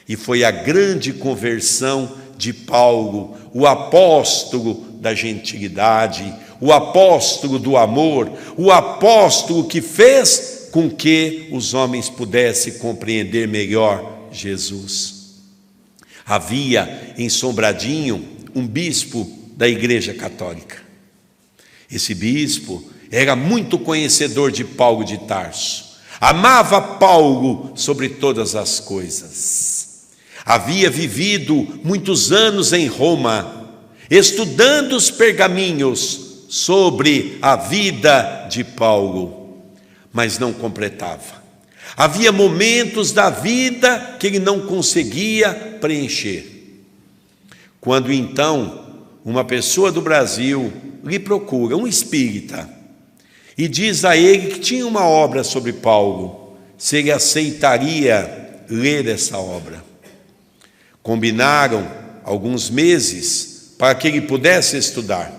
E foi a grande conversão de Paulo, o apóstolo da gentilidade, o apóstolo do amor, o apóstolo que fez com que os homens pudessem compreender melhor Jesus. Havia em Sobradinho um bispo da Igreja Católica. Esse bispo era muito conhecedor de Paulo de Tarso, amava Paulo sobre todas as coisas. Havia vivido muitos anos em Roma, estudando os pergaminhos sobre a vida de Paulo, mas não completava. Havia momentos da vida que ele não conseguia preencher. Quando então uma pessoa do Brasil lhe procura, um espírita, e diz a ele que tinha uma obra sobre Paulo, se ele aceitaria ler essa obra. Combinaram alguns meses para que ele pudesse estudar.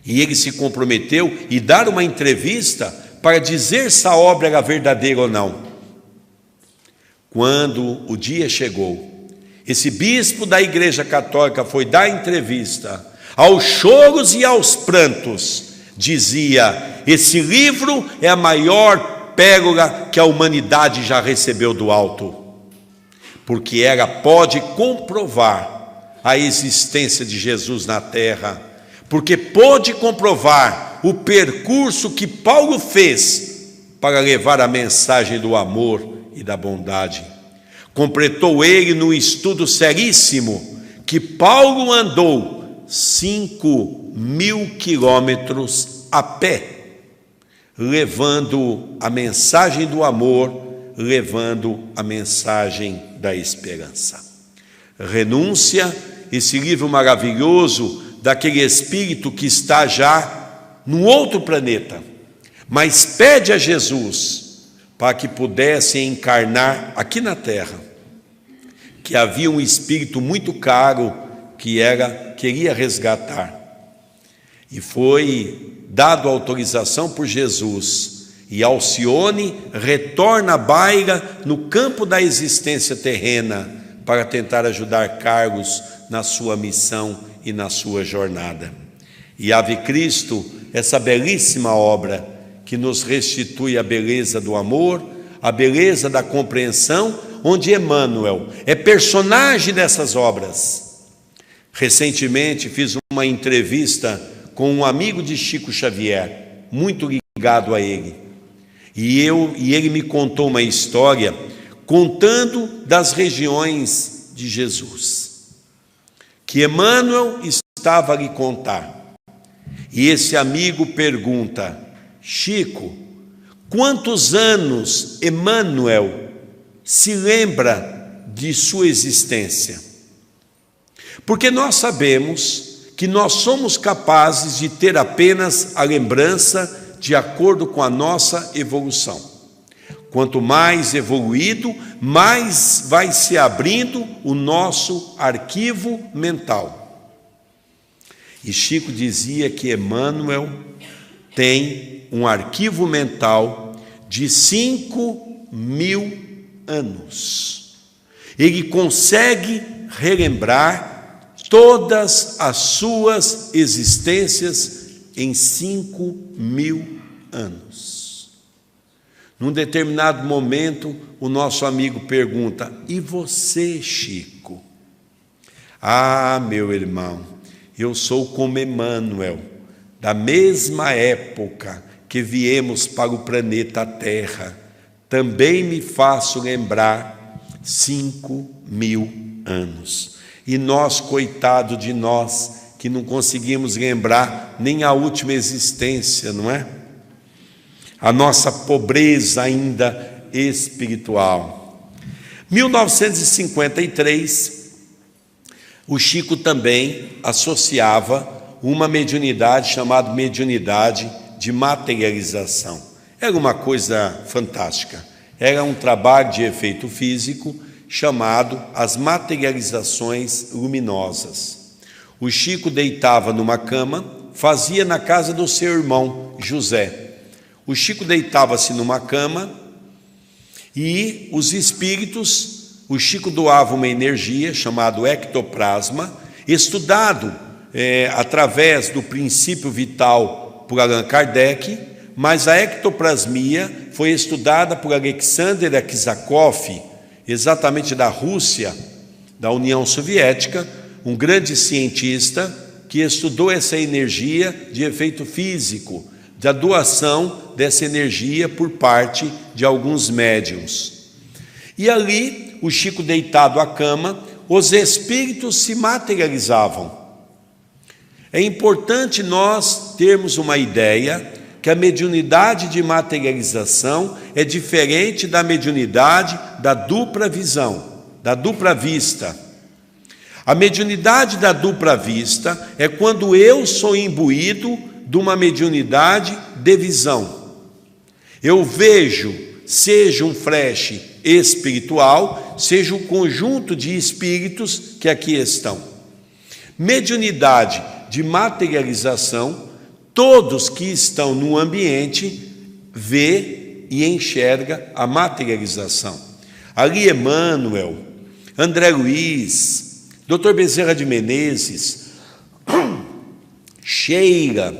E ele se comprometeu e dar uma entrevista para dizer se a obra era verdadeira ou não. Quando o dia chegou, esse bispo da Igreja Católica foi dar entrevista. Aos choros e aos prantos, dizia: esse livro é a maior pérola que a humanidade já recebeu do alto. Porque ela pode comprovar a existência de Jesus na terra, porque pode comprovar o percurso que Paulo fez para levar a mensagem do amor e da bondade. Completou ele num estudo seríssimo que Paulo andou 5.000 quilômetros a pé, levando a mensagem do amor, levando a mensagem da esperança. Renúncia, esse livro maravilhoso daquele espírito que está já num outro planeta, mas pede a Jesus para que pudesse encarnar aqui na terra, que havia um espírito muito caro que queria resgatar, e foi dado autorização por Jesus. E Alcione retorna à baila no campo da existência terrena para tentar ajudar Carlos na sua missão e na sua jornada. E Ave Cristo, essa belíssima obra que nos restitui a beleza do amor, a beleza da compreensão, onde Emmanuel é personagem dessas obras. Recentemente fiz uma entrevista com um amigo de Chico Xavier, muito ligado a ele. E ele me contou uma história contando das regiões de Jesus, que Emmanuel estava a lhe contar. E esse amigo pergunta: Chico, Quantos anos Emmanuel se lembra de sua existência? Porque nós sabemos que nós somos capazes de ter apenas a lembrança de acordo com a nossa evolução. Quanto mais evoluído, mais vai se abrindo o nosso arquivo mental. E Chico dizia que Emmanuel tem um arquivo mental de 5.000 anos. Ele consegue relembrar todas as suas existências em 5.000 anos. Num determinado momento, o nosso amigo pergunta: e você, Chico? Ah, meu irmão, eu sou como Emmanuel, da mesma época que viemos para o planeta Terra. Também me faço lembrar 5.000 anos. E nós, coitado de nós, que não conseguimos lembrar nem a última existência, não é? A nossa pobreza ainda espiritual. 1953, o Chico também associava uma mediunidade chamada mediunidade de materialização. Era uma coisa fantástica. Era um trabalho de efeito físico chamado as materializações luminosas. O Chico deitava numa cama, fazia na casa do seu irmão José. O Chico deitava-se numa cama e os espíritos, o Chico doava uma energia chamada ectoplasma, estudado através do princípio vital por Allan Kardec, mas a ectoplasmia foi estudada por Alexander Aksakov, exatamente da Rússia, da União Soviética, um grande cientista que estudou essa energia de efeito físico, da doação dessa energia por parte de alguns médiuns. E ali, o Chico deitado à cama, os espíritos se materializavam. É importante nós termos uma ideia que a mediunidade de materialização é diferente da mediunidade da dupla visão, da dupla vista. A mediunidade da dupla vista é quando eu sou imbuído de uma mediunidade de visão. Eu vejo, seja um flash espiritual, seja um conjunto de espíritos que aqui estão. Mediunidade de materialização, todos que estão no ambiente vê e enxerga a materialização. Ali Emmanuel, André Luiz, Dr. Bezerra de Menezes, Sheila,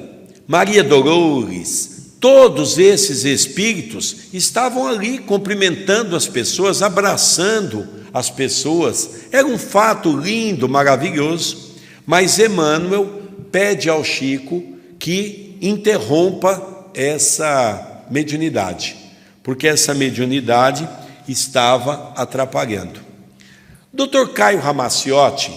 Maria Dolores, todos esses espíritos estavam ali cumprimentando as pessoas, abraçando as pessoas. Era um fato lindo, maravilhoso, mas Emmanuel pede ao Chico que interrompa essa mediunidade, porque essa mediunidade estava atrapalhando. Dr. Caio Ramacciotti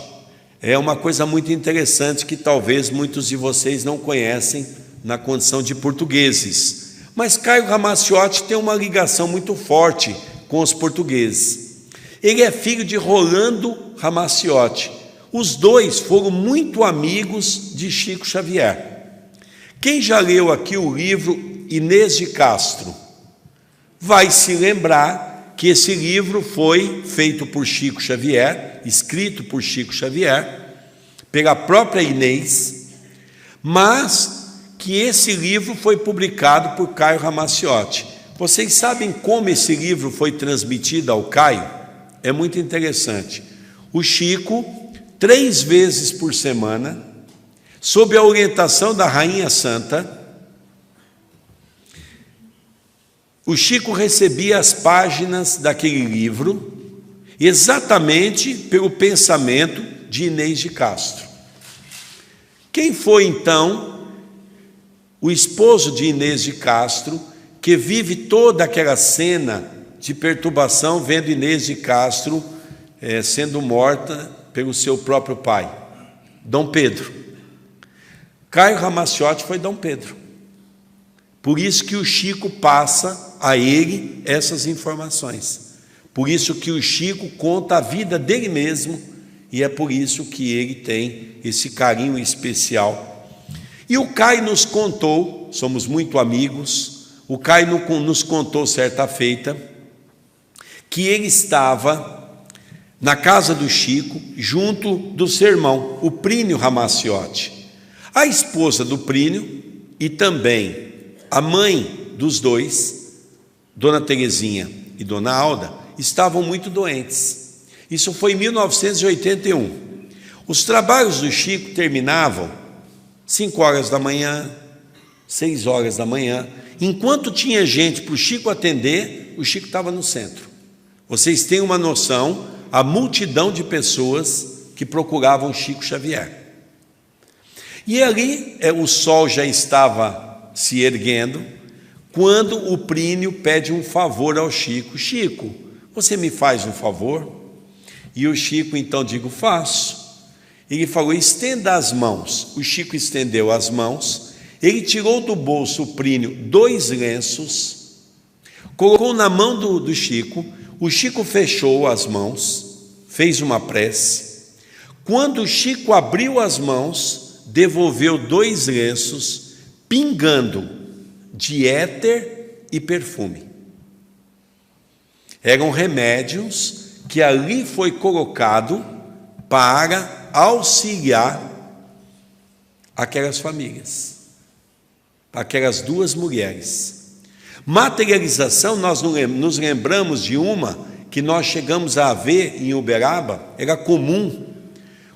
é uma coisa muito interessante que talvez muitos de vocês não conhecem na condição de portugueses, mas Caio Ramacciotti tem uma ligação muito forte com os portugueses. Ele é filho de Rolando Ramacciotti. Os dois foram muito amigos de Chico Xavier. Quem já leu aqui o livro Inês de Castro vai se lembrar que esse livro foi feito por Chico Xavier, escrito por Chico Xavier, pela própria Inês, mas que esse livro foi publicado por Caio Ramacciotti. Vocês sabem como esse livro foi transmitido ao Caio? É muito interessante. O Chico, 3 vezes por semana, sob a orientação da Rainha Santa, o Chico recebia as páginas daquele livro exatamente pelo pensamento de Inês de Castro. Quem foi então o esposo de Inês de Castro, que vive toda aquela cena de perturbação, vendo Inês de Castro sendo morta pelo seu próprio pai, Dom Pedro? Caio Ramacciotti foi Dom Pedro. Por isso que o Chico passa a ele essas informações. Por isso que o Chico conta a vida dele mesmo, e é por isso que ele tem esse carinho especial. E o Caio nos contou, somos muito amigos, o Caio nos contou certa feita, que ele estava na casa do Chico, junto do seu irmão, o Prínio Ramaciotti. A esposa do Prínio e também a mãe dos dois, Dona Terezinha e Dona Alda, estavam muito doentes. Isso foi em 1981. Os trabalhos do Chico terminavam 5 horas da manhã, 6 horas da manhã. Enquanto tinha gente para o Chico atender, o Chico estava no centro. Vocês têm uma noção, a multidão de pessoas que procuravam Chico Xavier. E ali o sol já estava se erguendo, quando o Prínio pede um favor ao Chico. Chico, você me faz um favor? E o Chico então digo, faço. Ele falou, estenda as mãos. O Chico estendeu as mãos, ele tirou do bolso, o Prínio, 2 lenços, colocou na mão do Chico, o Chico fechou as mãos, fez uma prece. Quando o Chico abriu as mãos, devolveu 2 lenços, pingando de éter e perfume. Eram remédios que ali foi colocado para auxiliar aquelas famílias, aquelas 2 mulheres. Materialização, nós nos lembramos de uma que nós chegamos a ver em Uberaba, era comum.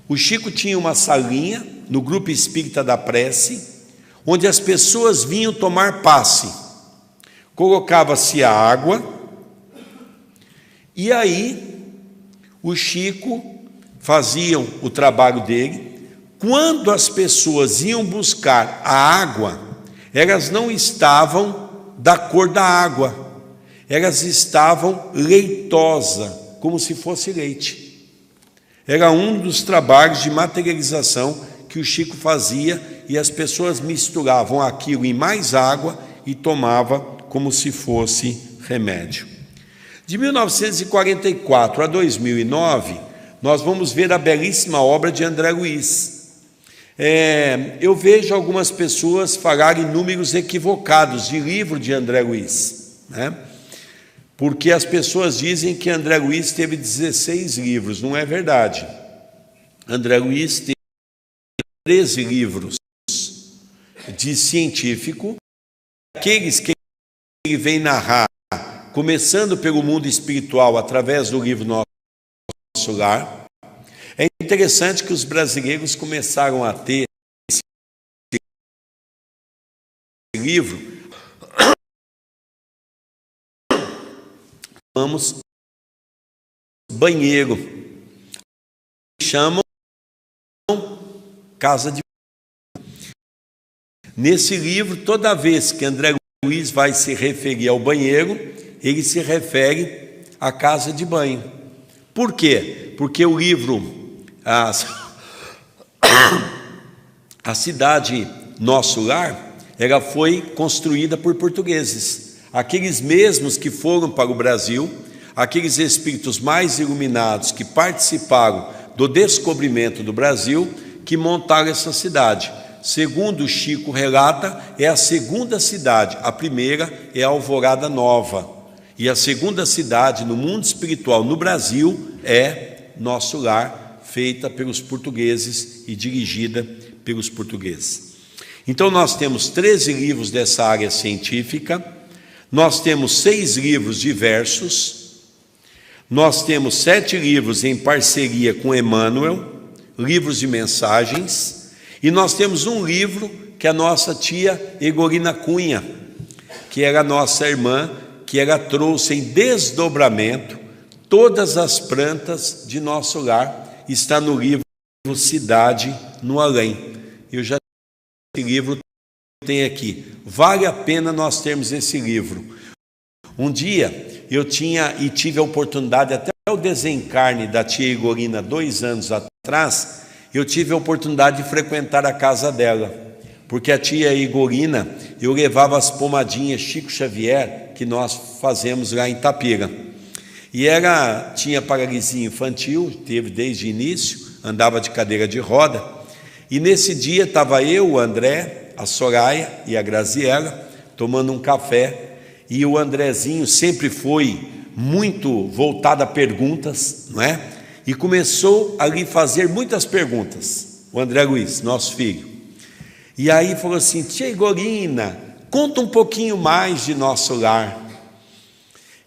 O Chico tinha uma salinha no Grupo Espírita da Prece, onde as pessoas vinham tomar passe. Colocava-se a água, e aí o Chico fazia o trabalho dele. Quando as pessoas iam buscar a água, elas não estavam da cor da água, elas estavam leitosa, como se fosse leite. Era um dos trabalhos de materialização que o Chico fazia, e as pessoas misturavam aquilo em mais água e tomava como se fosse remédio. De 1944 a 2009, nós vamos ver a belíssima obra de André Luiz. Eu vejo algumas pessoas falarem números equivocados de livro de André Luiz, né? Porque as pessoas dizem que André Luiz teve 16 livros, não é verdade. André Luiz teve 13 livros de científico, aqueles que ele vem narrar, começando pelo mundo espiritual, através do livro Nosso Lar. É interessante que os brasileiros começaram a ter esse livro. Vamos banheiro, chamam casa de. Nesse livro, toda vez que André Luiz vai se referir ao banheiro, ele se refere à casa de banho. Por quê? Porque o livro A Cidade Nosso Lar, ela foi construída por portugueses, aqueles mesmos que foram para o Brasil, aqueles espíritos mais iluminados que participaram do descobrimento do Brasil, que montaram essa cidade. Segundo o Chico relata, é a segunda cidade, a primeira é a Alvorada Nova, e a segunda cidade no mundo espiritual no Brasil é Nosso Lar, feita pelos portugueses e dirigida pelos portugueses. Então nós temos 13 livros dessa área científica, nós temos 6 livros diversos, nós temos 7 livros em parceria com Emmanuel, livros de mensagens, e nós temos um livro que a nossa tia Egorina Cunha, que era a nossa irmã, que ela trouxe em desdobramento todas as plantas de Nosso Lar, está no livro Cidade no Além. Eu já esse livro tem aqui. Vale a pena nós termos esse livro. Um dia eu tive a oportunidade, até o desencarne da tia Igorina 2 anos atrás, eu tive a oportunidade de frequentar a casa dela. porque a tia Igorina, eu levava as pomadinhas Chico Xavier, que nós fazemos lá em Itapira. E ela tinha paralisia infantil, teve desde o início, andava de cadeira de roda. E nesse dia estava eu, o André, a Soraya e a Graziela tomando um café. E o Andrezinho sempre foi muito voltado a perguntas, não é? E começou a lhe fazer muitas perguntas, o André Luiz, nosso filho. E aí falou assim: tia Igorina, conta um pouquinho mais de nosso lar.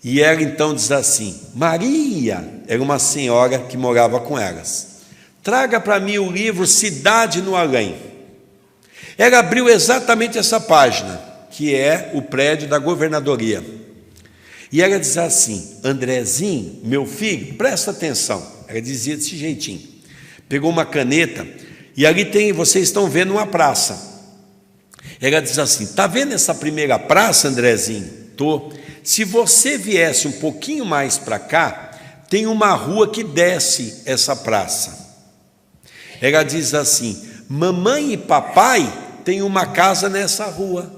E ela então diz assim: Maria, era uma senhora que morava com elas, traga para mim o livro Cidade no Além. Ela abriu exatamente essa página, que é o prédio da governadoria. E ela diz assim: Andrezinho, meu filho, presta atenção. Ela dizia desse jeitinho. Pegou uma caneta e ali tem, vocês estão vendo uma praça. Ela diz assim: tá vendo essa primeira praça, Andrezinho? Tô. Se você viesse um pouquinho mais para cá, tem uma rua que desce essa praça. Ela diz assim: mamãe e papai têm uma casa nessa rua.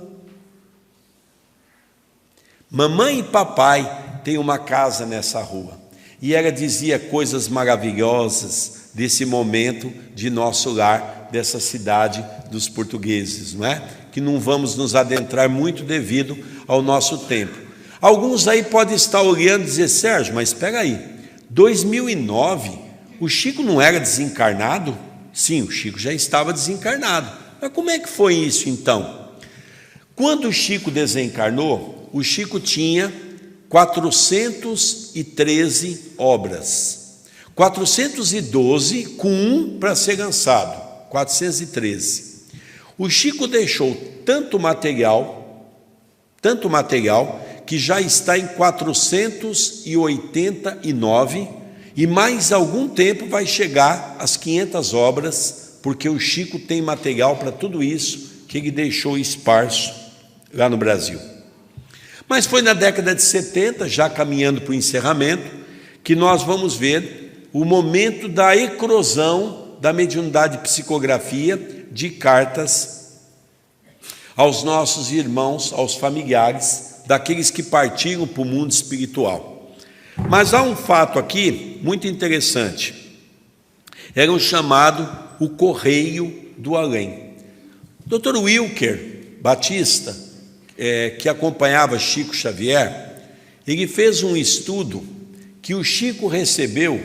Mamãe e papai têm uma casa nessa rua. E ela dizia coisas maravilhosas desse momento de nosso lar, dessa cidade dos portugueses, não é? Que não vamos nos adentrar muito devido ao nosso tempo. Alguns aí podem estar olhando e dizer: Sérgio, mas espera aí, 2009, o Chico não era desencarnado? Sim, o Chico já estava desencarnado. Mas como é que foi isso então? Quando o Chico desencarnou, o Chico tinha 413 obras, 412 com um para ser lançado, 413. O Chico deixou tanto material, que já está em 489, e mais algum tempo vai chegar às 500 obras, porque o Chico tem material para tudo isso que ele deixou esparso lá no Brasil. Mas foi na década de 70, já caminhando para o encerramento, que nós vamos ver o momento da eclosão da mediunidade de psicografia de cartas aos nossos irmãos, aos familiares, daqueles que partiram para o mundo espiritual. Mas há um fato aqui muito interessante. Era um chamado o Correio do Além. Dr. Wilker Batista, que acompanhava Chico Xavier, ele fez um estudo que o Chico recebeu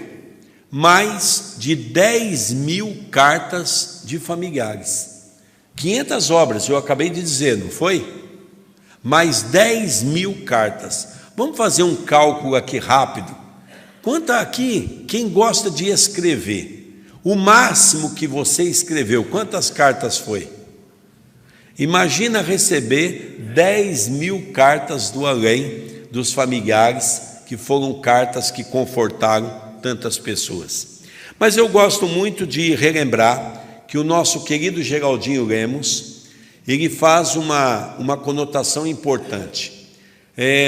mais de 10.000 cartas de familiares. 500 obras, eu acabei de dizer, não foi? Mais 10.000 cartas. Vamos fazer um cálculo aqui rápido. Conta aqui, quem gosta de escrever, o máximo que você escreveu, quantas cartas foi? Imagina receber 10.000 cartas do além dos familiares, que foram cartas que confortaram tantas pessoas. Mas eu gosto muito de relembrar que o nosso querido Geraldinho Lemos, ele faz uma conotação importante.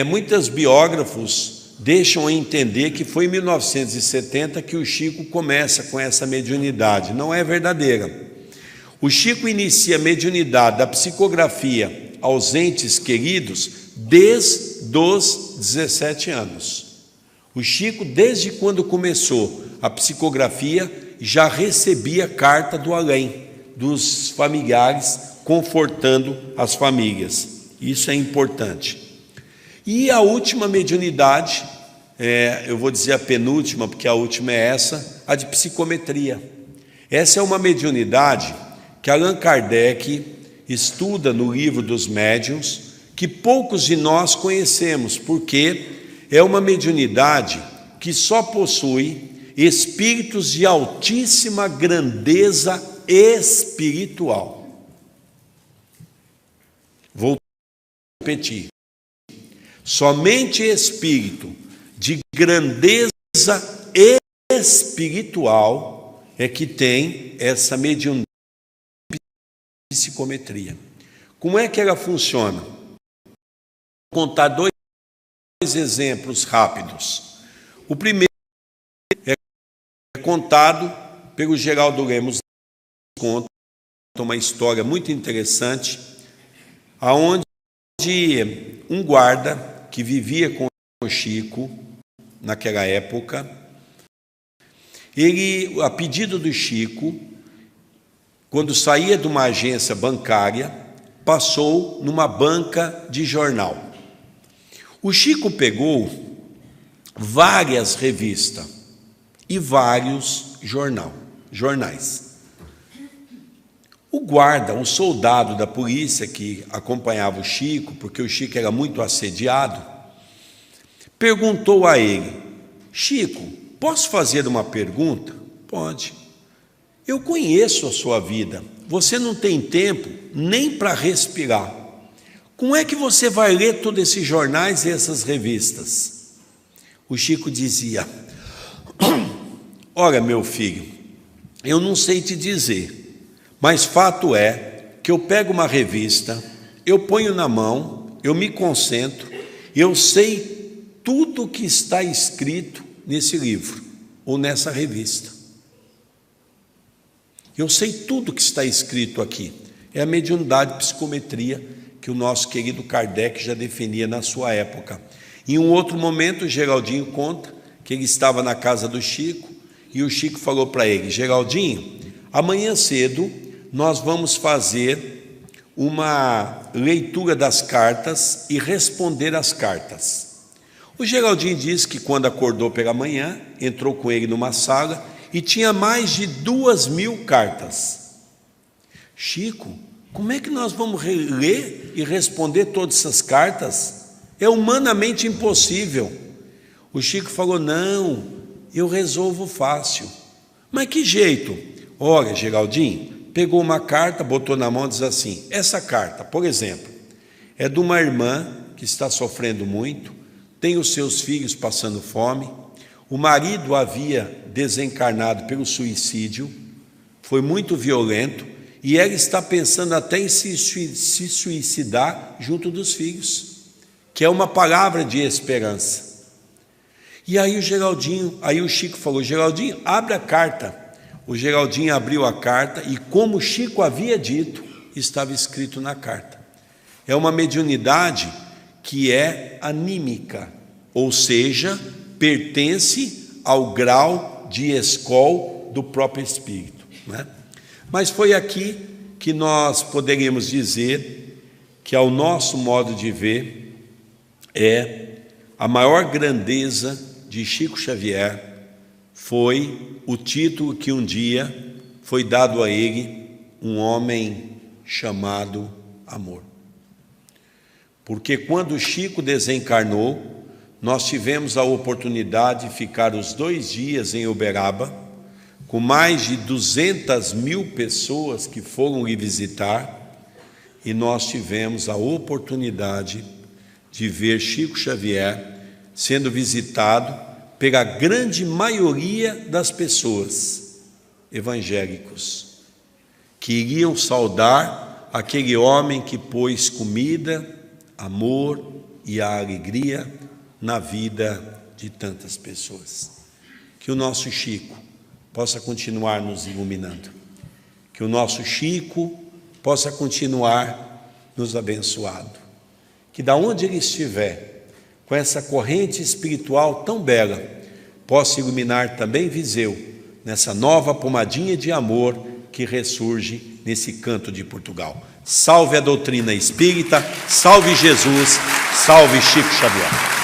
Muitos biógrafos deixam entender que foi em 1970 que o Chico começa com essa mediunidade. Não é verdadeira. O Chico inicia a mediunidade da psicografia aos entes queridos desde os 17 anos. O Chico, desde quando começou a psicografia, já recebia carta do além, dos familiares, confortando as famílias. Isso é importante. E a última mediunidade, eu vou dizer a penúltima, porque a última é essa, a de psicometria. Essa é uma mediunidade que Allan Kardec estuda no livro dos médiuns, que poucos de nós conhecemos, porque é uma mediunidade que só possui espíritos de altíssima grandeza espiritual. Vou repetir. Somente espírito de grandeza espiritual é que tem essa mediunidade de psicometria. Como é que ela funciona? Vou contar dois exemplos rápidos. O primeiro é contado pelo Geraldo Lemos, conta uma história muito interessante, aonde um guarda que vivia com o Chico naquela época, ele, a pedido do Chico, quando saía de uma agência bancária, passou numa banca de jornal. O Chico pegou várias revistas e vários jornais. O guarda, o soldado da polícia que acompanhava o Chico, porque o Chico era muito assediado, perguntou a ele: Chico, posso fazer uma pergunta? Pode. Eu conheço a sua vida, você não tem tempo nem para respirar. Como é que você vai ler todos esses jornais e essas revistas? O Chico dizia: olha, meu filho, eu não sei te dizer, mas fato é que eu pego uma revista, eu ponho na mão, eu me concentro, eu sei tudo o que está escrito nesse livro ou nessa revista. Eu sei tudo o que está escrito aqui. É a mediunidade, psicometria, que o nosso querido Kardec já definia na sua época. Em um outro momento, o Geraldinho conta que ele estava na casa do Chico e o Chico falou para ele: Geraldinho, amanhã cedo nós vamos fazer uma leitura das cartas e responder as cartas. O Geraldinho disse que quando acordou pela manhã, entrou com ele numa sala e tinha mais de 2.000 cartas. Chico, como é que nós vamos ler e responder todas essas cartas? É humanamente impossível. O Chico falou: não, eu resolvo fácil. Mas que jeito? Olha, Geraldinho, pegou uma carta, botou na mão e diz assim: essa carta, por exemplo, é de uma irmã que está sofrendo muito, tem os seus filhos passando fome, o marido havia desencarnado pelo suicídio, foi muito violento, e ela está pensando até em se suicidar junto dos filhos, que é uma palavra de esperança. E aí o Chico falou: Geraldinho, abre a carta. O Geraldinho abriu a carta e, como o Chico havia dito, estava escrito na carta. É uma mediunidade que é anímica, ou seja, pertence ao grau de escol do próprio espírito, né? Mas foi aqui que nós poderíamos dizer que, ao nosso modo de ver, é a maior grandeza de Chico Xavier foi o título que um dia foi dado a ele, um homem chamado amor. Porque quando Chico desencarnou, nós tivemos a oportunidade de ficar os 2 dias em Uberaba, com mais de 200.000 pessoas que foram lhe visitar, e nós tivemos a oportunidade de ver Chico Xavier sendo visitado pela grande maioria das pessoas evangélicos, que iriam saudar aquele homem que pôs comida, amor e a alegria na vida de tantas pessoas. Que o nosso Chico possa continuar nos iluminando, que o nosso Chico possa continuar nos abençoando, que da onde ele estiver, com essa corrente espiritual tão bela, possa iluminar também Viseu, nessa nova pomadinha de amor que ressurge nesse canto de Portugal. Salve a doutrina espírita, salve Jesus, salve Chico Xavier.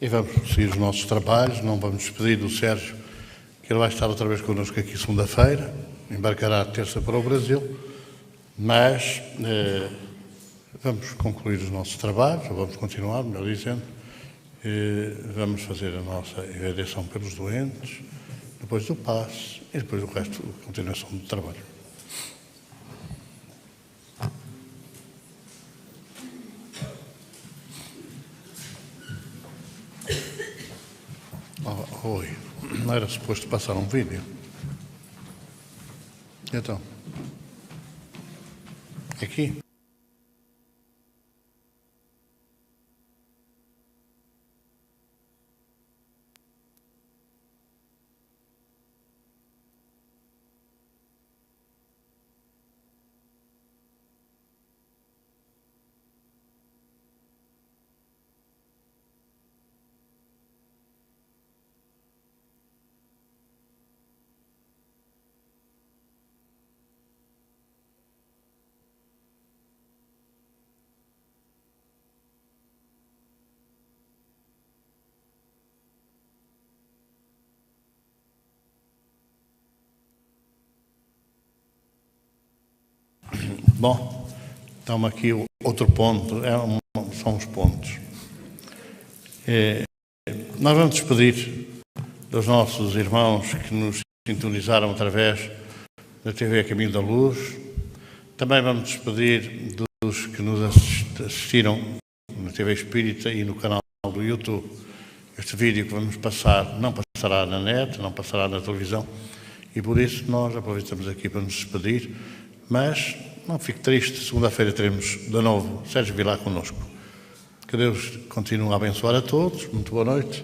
E vamos seguir os nossos trabalhos. Não vamos despedir do Sérgio, que ele vai estar outra vez connosco aqui segunda-feira, embarcará terça para o Brasil, mas vamos concluir os nossos trabalhos, ou vamos continuar, melhor dizendo, vamos fazer a nossa vedação pelos doentes, depois do passe e depois o resto, a continuação do trabalho. Oi, não era suposto passar um vídeo? Então, aqui? Bom, estamos aqui outro ponto, são os pontos. Nós vamos despedir dos nossos irmãos que nos sintonizaram através da TV Caminho da Luz. Também vamos despedir dos que nos assistiram na TV Espírita e no canal do YouTube. Este vídeo que vamos passar não passará na net, não passará na televisão, e por isso nós aproveitamos aqui para nos despedir, mas não fique triste, segunda-feira teremos de novo Sérgio Vilar connosco. Que Deus continue a abençoar a todos, muito boa noite.